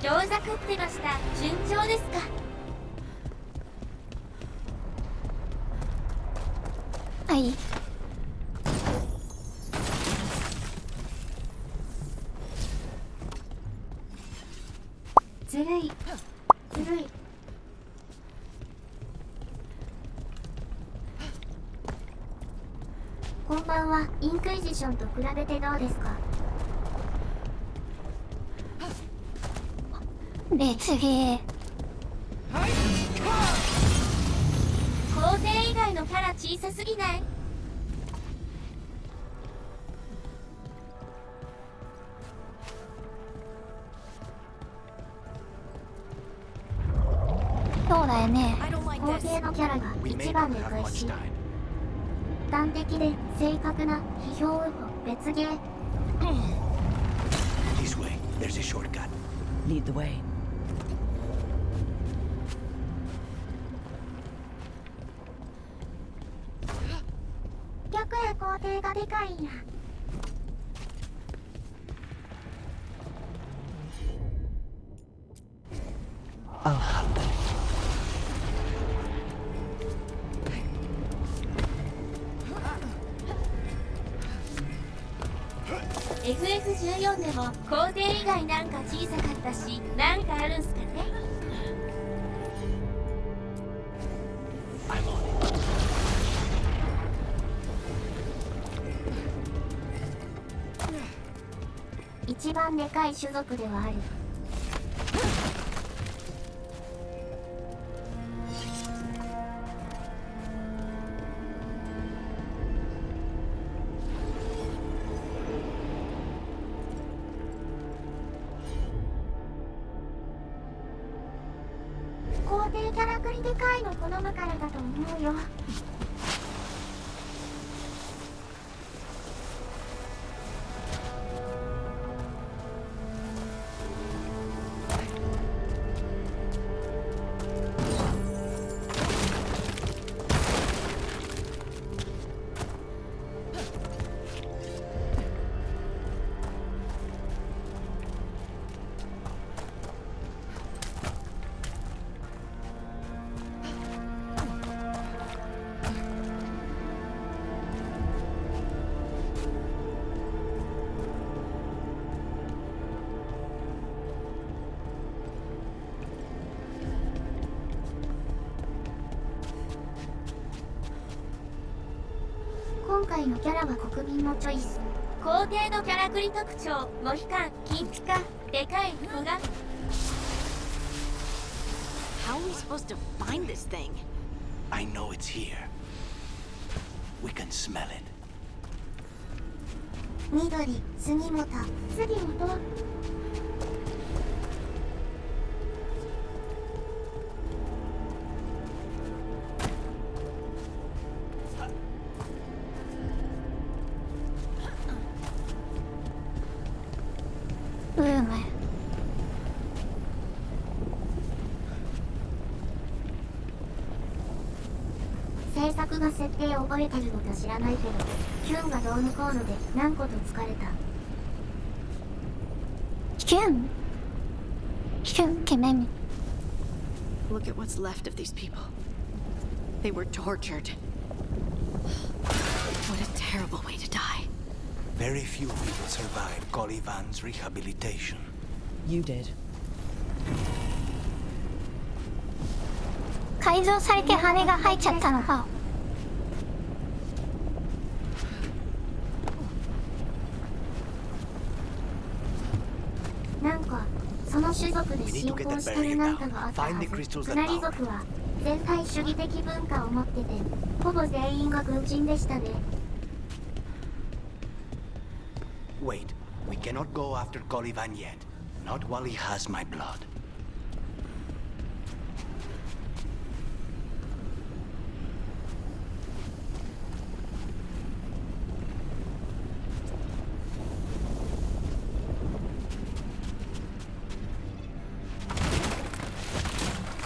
餃子食ってました。順調ですか？はい。ずるい。ずるい。こんばんは。インクイジションと比べてどうですか？別ゲー。皇帝以外のキャラ小さすぎない？そうだよね。皇帝のキャラが一番でかいし、端的で正確な批評と別ゲー。This way. There's a shortcut. Lead the way. 逆や皇帝がでかいんや。FF14 でも皇帝以外なんか小さかったし、なんかあるんすかね？一番でかい種族ではある。皇帝キャラクリでかいの好むからだと思うよ。今回のキャラは国民のチョイス。皇帝のキャラクリ特徴、モヒカン、金ピカ、でかい服が。How are we supposed to find this thing? I know it's here. We can smell it. 緑、杉本。杉本。僕が設定を覚えてるのか知らないけど、キュンがどうのこうので何個と疲れた。キュンイケメン。 Look at what's left of these people. They were tortured. What a terrible way to die. Very few people survived Colivan's rehabilitation. You did. 改造されて羽が生えちゃったのか。なんかその種族で信仰してるなんかがあったはず。クナリ族は全体主義的文化を持ってて、ほぼ全員が軍人でしたね。Wait, we cannot go after Colivan yet. Not while he has my blood.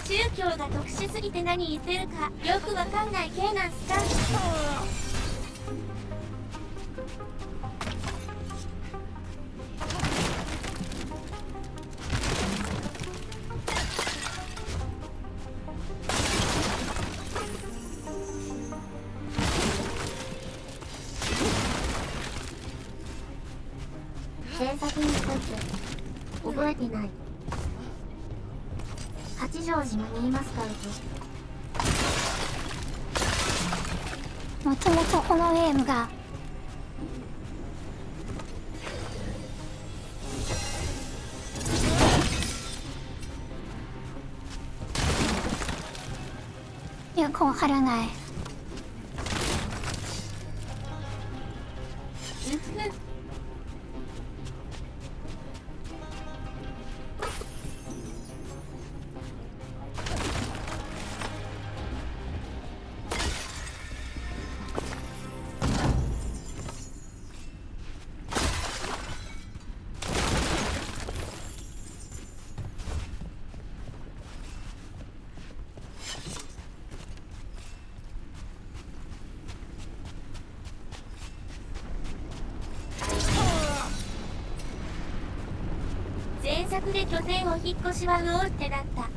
宗教が特殊すぎて何言ってるかよくわかんない系なんすか。前作について覚えてない。八丈島にいますかもともとこのゲームがよくわからない。前作で拠点を引っ越しはうおってなった。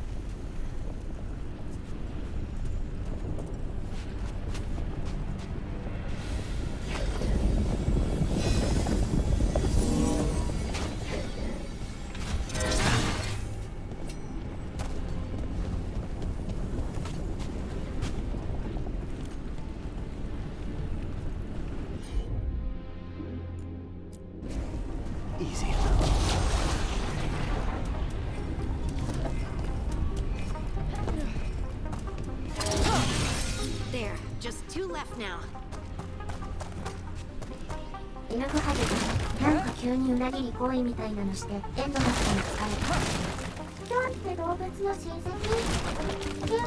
Easy. There, just 2 left now. イナグハゲがなんか急に裏切り行為みたいなのしてエンドラスに疲れた。キョンって動物の親戚？キュン。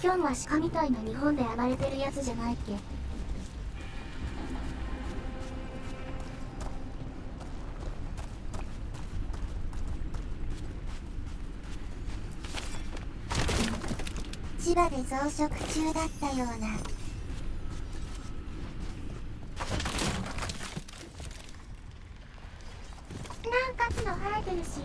キョンは鹿みたいな日本で暴れてるやつじゃないっけ？千葉で増殖中だったような。なんか角生えてるし。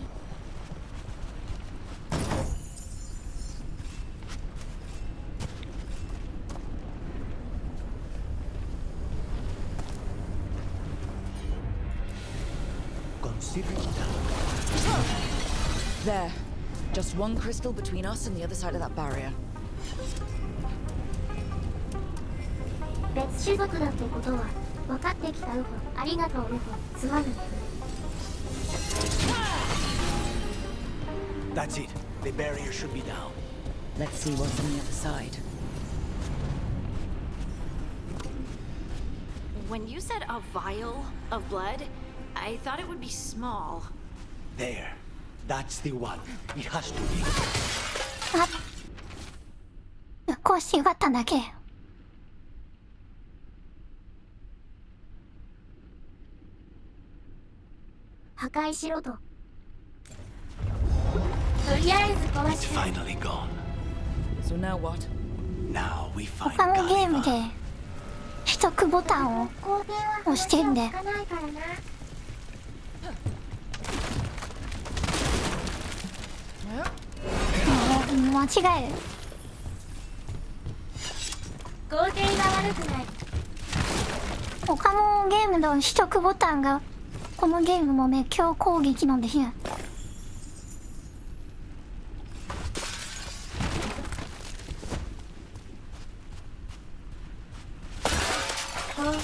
There. Just one crystal between us and the other side of that barrier. 別種族だってことは分かってきたウホ。ありがとうウホ。すまぬ。That's it. The barrier should be down. Let's see what's on the other side. When you said a vial of blood, I thought it would be small. There. That's the one. It has to be. あ、こうしてよかったんだっけ。破壊しろと。とりあえず壊 It's して。 finally gone. So now what? Now we find 他のゲームで Gulliver. 取得ボタンを皇帝は押してんで。話を聞かないからな。間違える。皇帝は悪くない。他のゲームの取得ボタンがこのゲームも滅狂攻撃なんですよ。皇帝。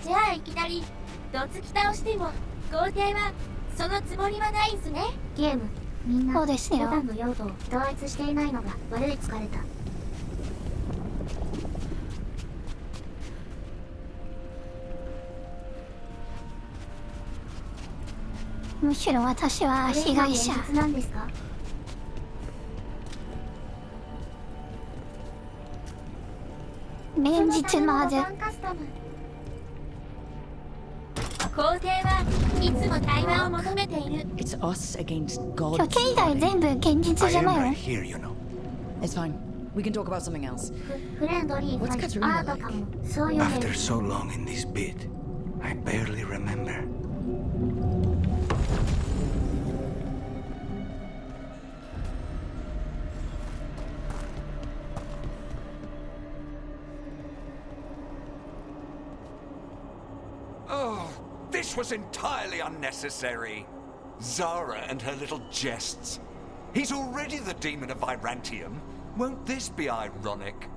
じゃあいきなりどつき倒しても皇帝はそのつもりはないんすね。ゲームみんなそうですよボタンの用途を統一していないのが悪い。疲れた。むしろ私は被害者。これ今現実なんですか？現実のはず。皇帝はいつも対話を求めている。 It's us against God. 拠点以外全部現実じゃないの？ Here, you know. It's fine. We can talk about something else. フレンドリーファイト、アートかも。そういう After so long in this bit, I barely remember. Oh, this was entirely unnecessary. Zara and her little jests. He's already the demon of Virantium. Won't this be ironic?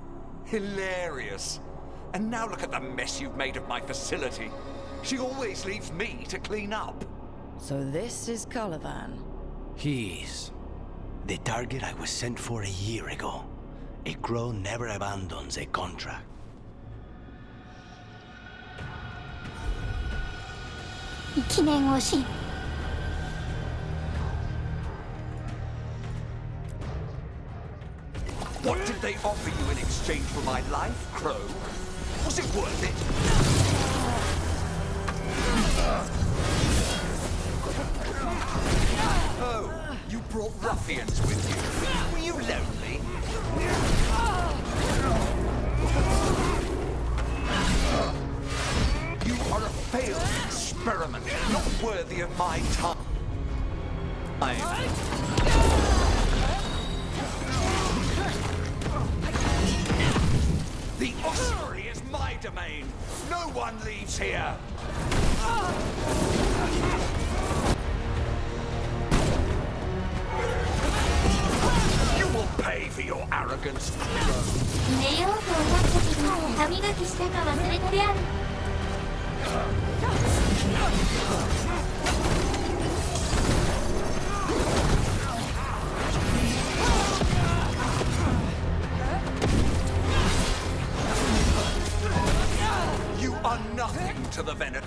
Hilarious. And now look at the mess you've made of my facility. She always leaves me to clean up. So this is Caliban. He is. The target I was sent for a year ago. A crow never abandons a contract. 1年越し。 What did they offer you in exchange for my life, Crow? Was it worth it? Oh, you brought ruffians with you. Were you lonely? You are a failed experiment, not worthy of my time. The ossuary is my domain. No one leaves here. You will pay for your arrogance. 寝ようと思った時に歯磨きしたか忘れてである。You are nothing to the Venom.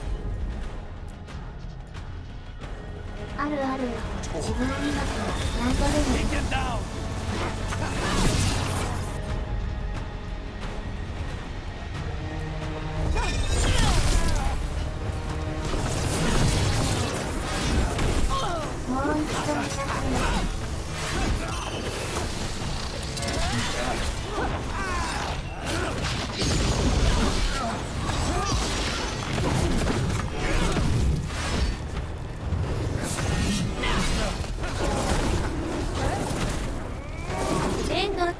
あるある。自分磨きは何度でも。 Get down. もう一度磨く。弁の力。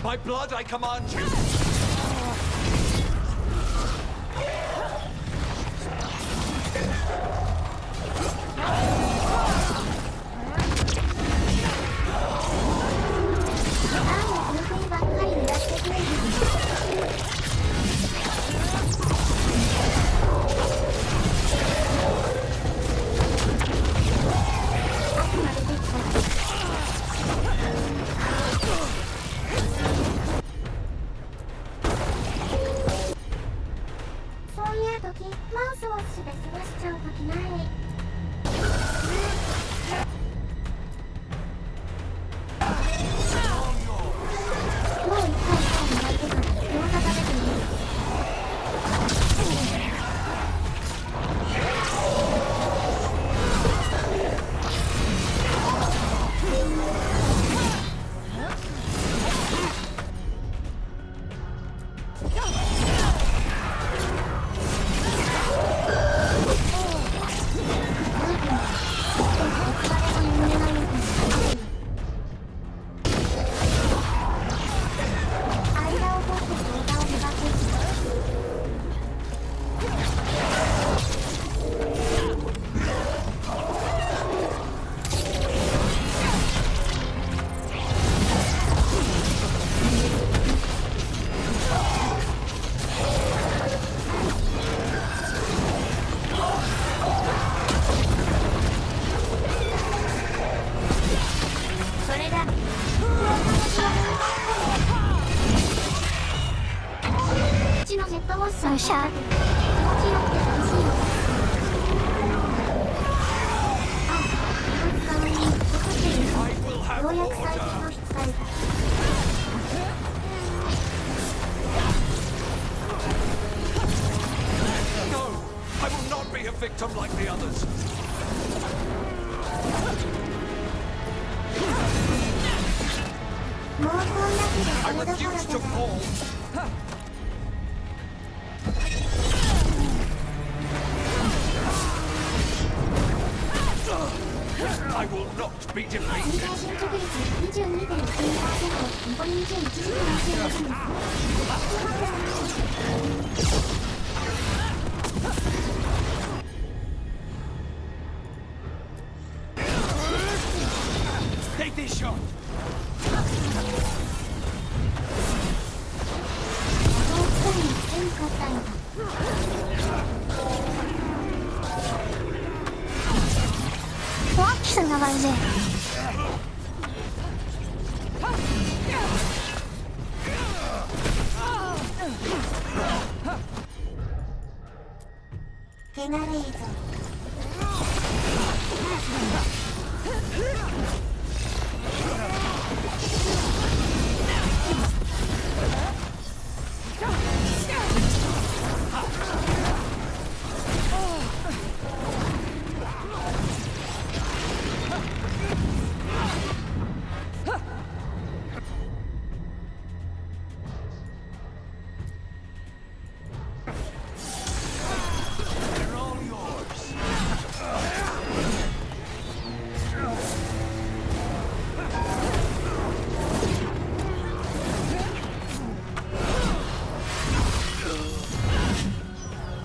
By blood, I command you. ットウォッシャーよっしゃ。気持ちよくて楽しいよ。あ、こいつかわいい。怒ってるよ。ようやく最近の日使えた。No! I will not be a victim like the others! I refuse to fall! I will not be defeated! 22.12%、残り21時間16分。 Take this shot! ワッキスな感じ。手慣れいぞ。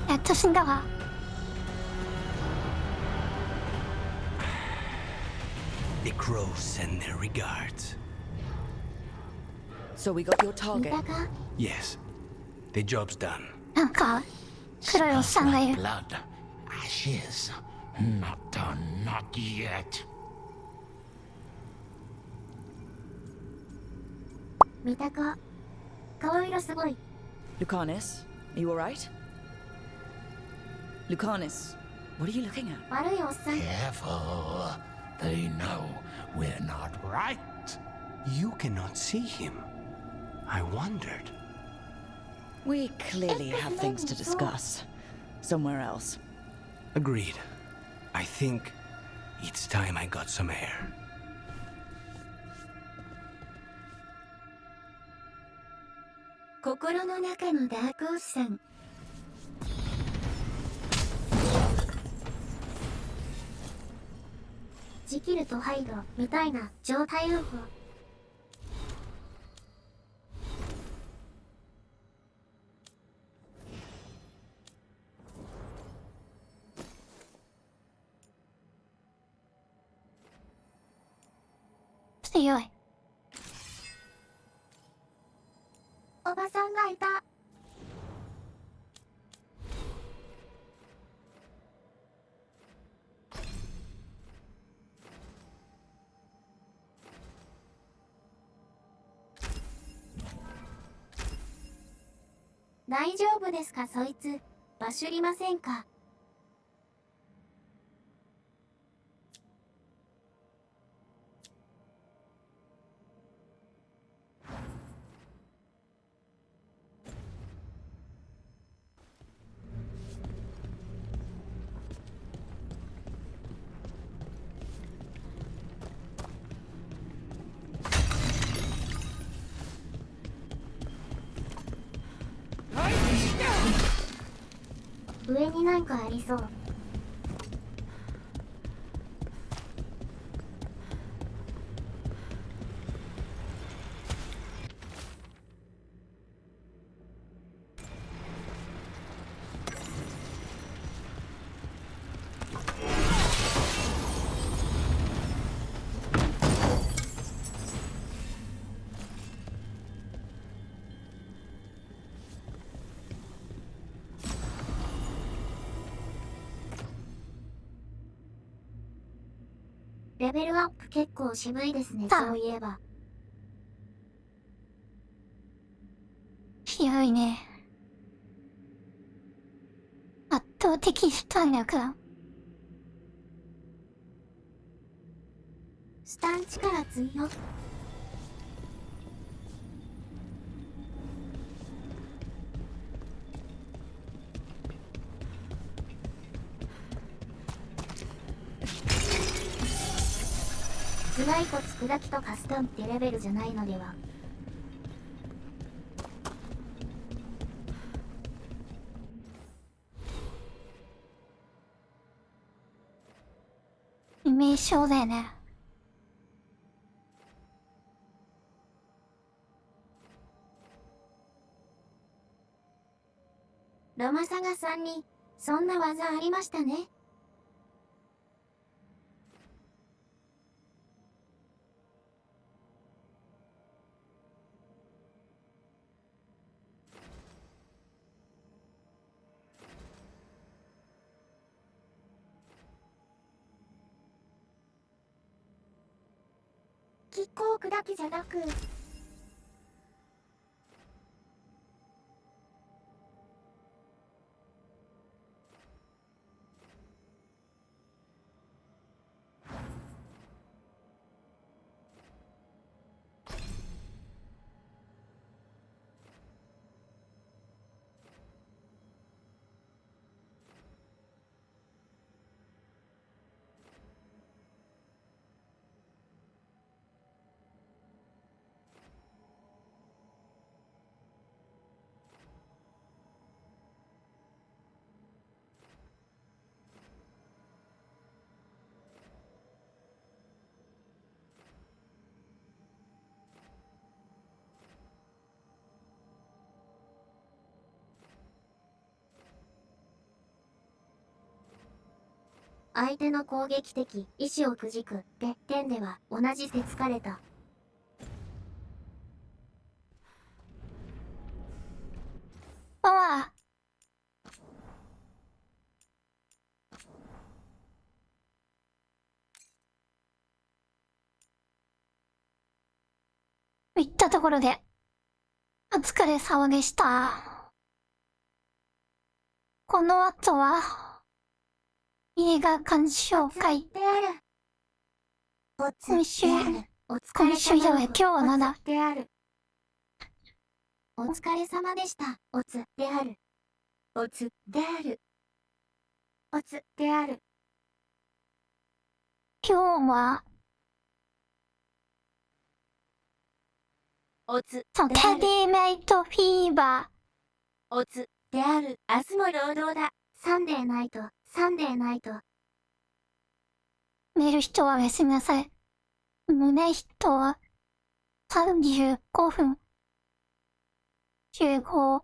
やっと死んだわ。The crows send their regards. So we got your target. Yes. The job's done. なんか黒いおっさんがいる。 Blood. Ashes. Not done. Not yet. 見たか。顔色すごい。 Lucanus, are you alright? Lucanus, what are you looking at? 悪いおっさん。 Careful. They know we're not right. You cannot see him. I wondered. We clearly have things to discuss. Somewhere else. Agreed. I think it's time I got some air. 心の中のダークオッサン。ジキルとハイドみたいな状態運法。強い。おばさんがいた。大丈夫ですかそいつ。バシュりませんか。上になんかありそう。レベルアップ結構渋いですね、そういえば。渋いね。動的スタン力。スタン力強。頭蓋骨砕きとカスタンってレベルじゃないのでは。イメージ症だよね。ロマサガさんにそんな技ありましたね。気候砕きじゃなく、相手の攻撃的意志をくじくって点では同じせつかれた。パワー。いったところで、お疲れ様でした。この後は、映画鑑賞会。今週じゃない、今日はなんだ。お疲れ様でした。おつである。おつである。おつである。今日は、おつテディメイトフィーバー。おつである。明日も労働だ。サンデーナイト。サンデーナイト。寝る人はおやすみなさい。胸人は35分。15、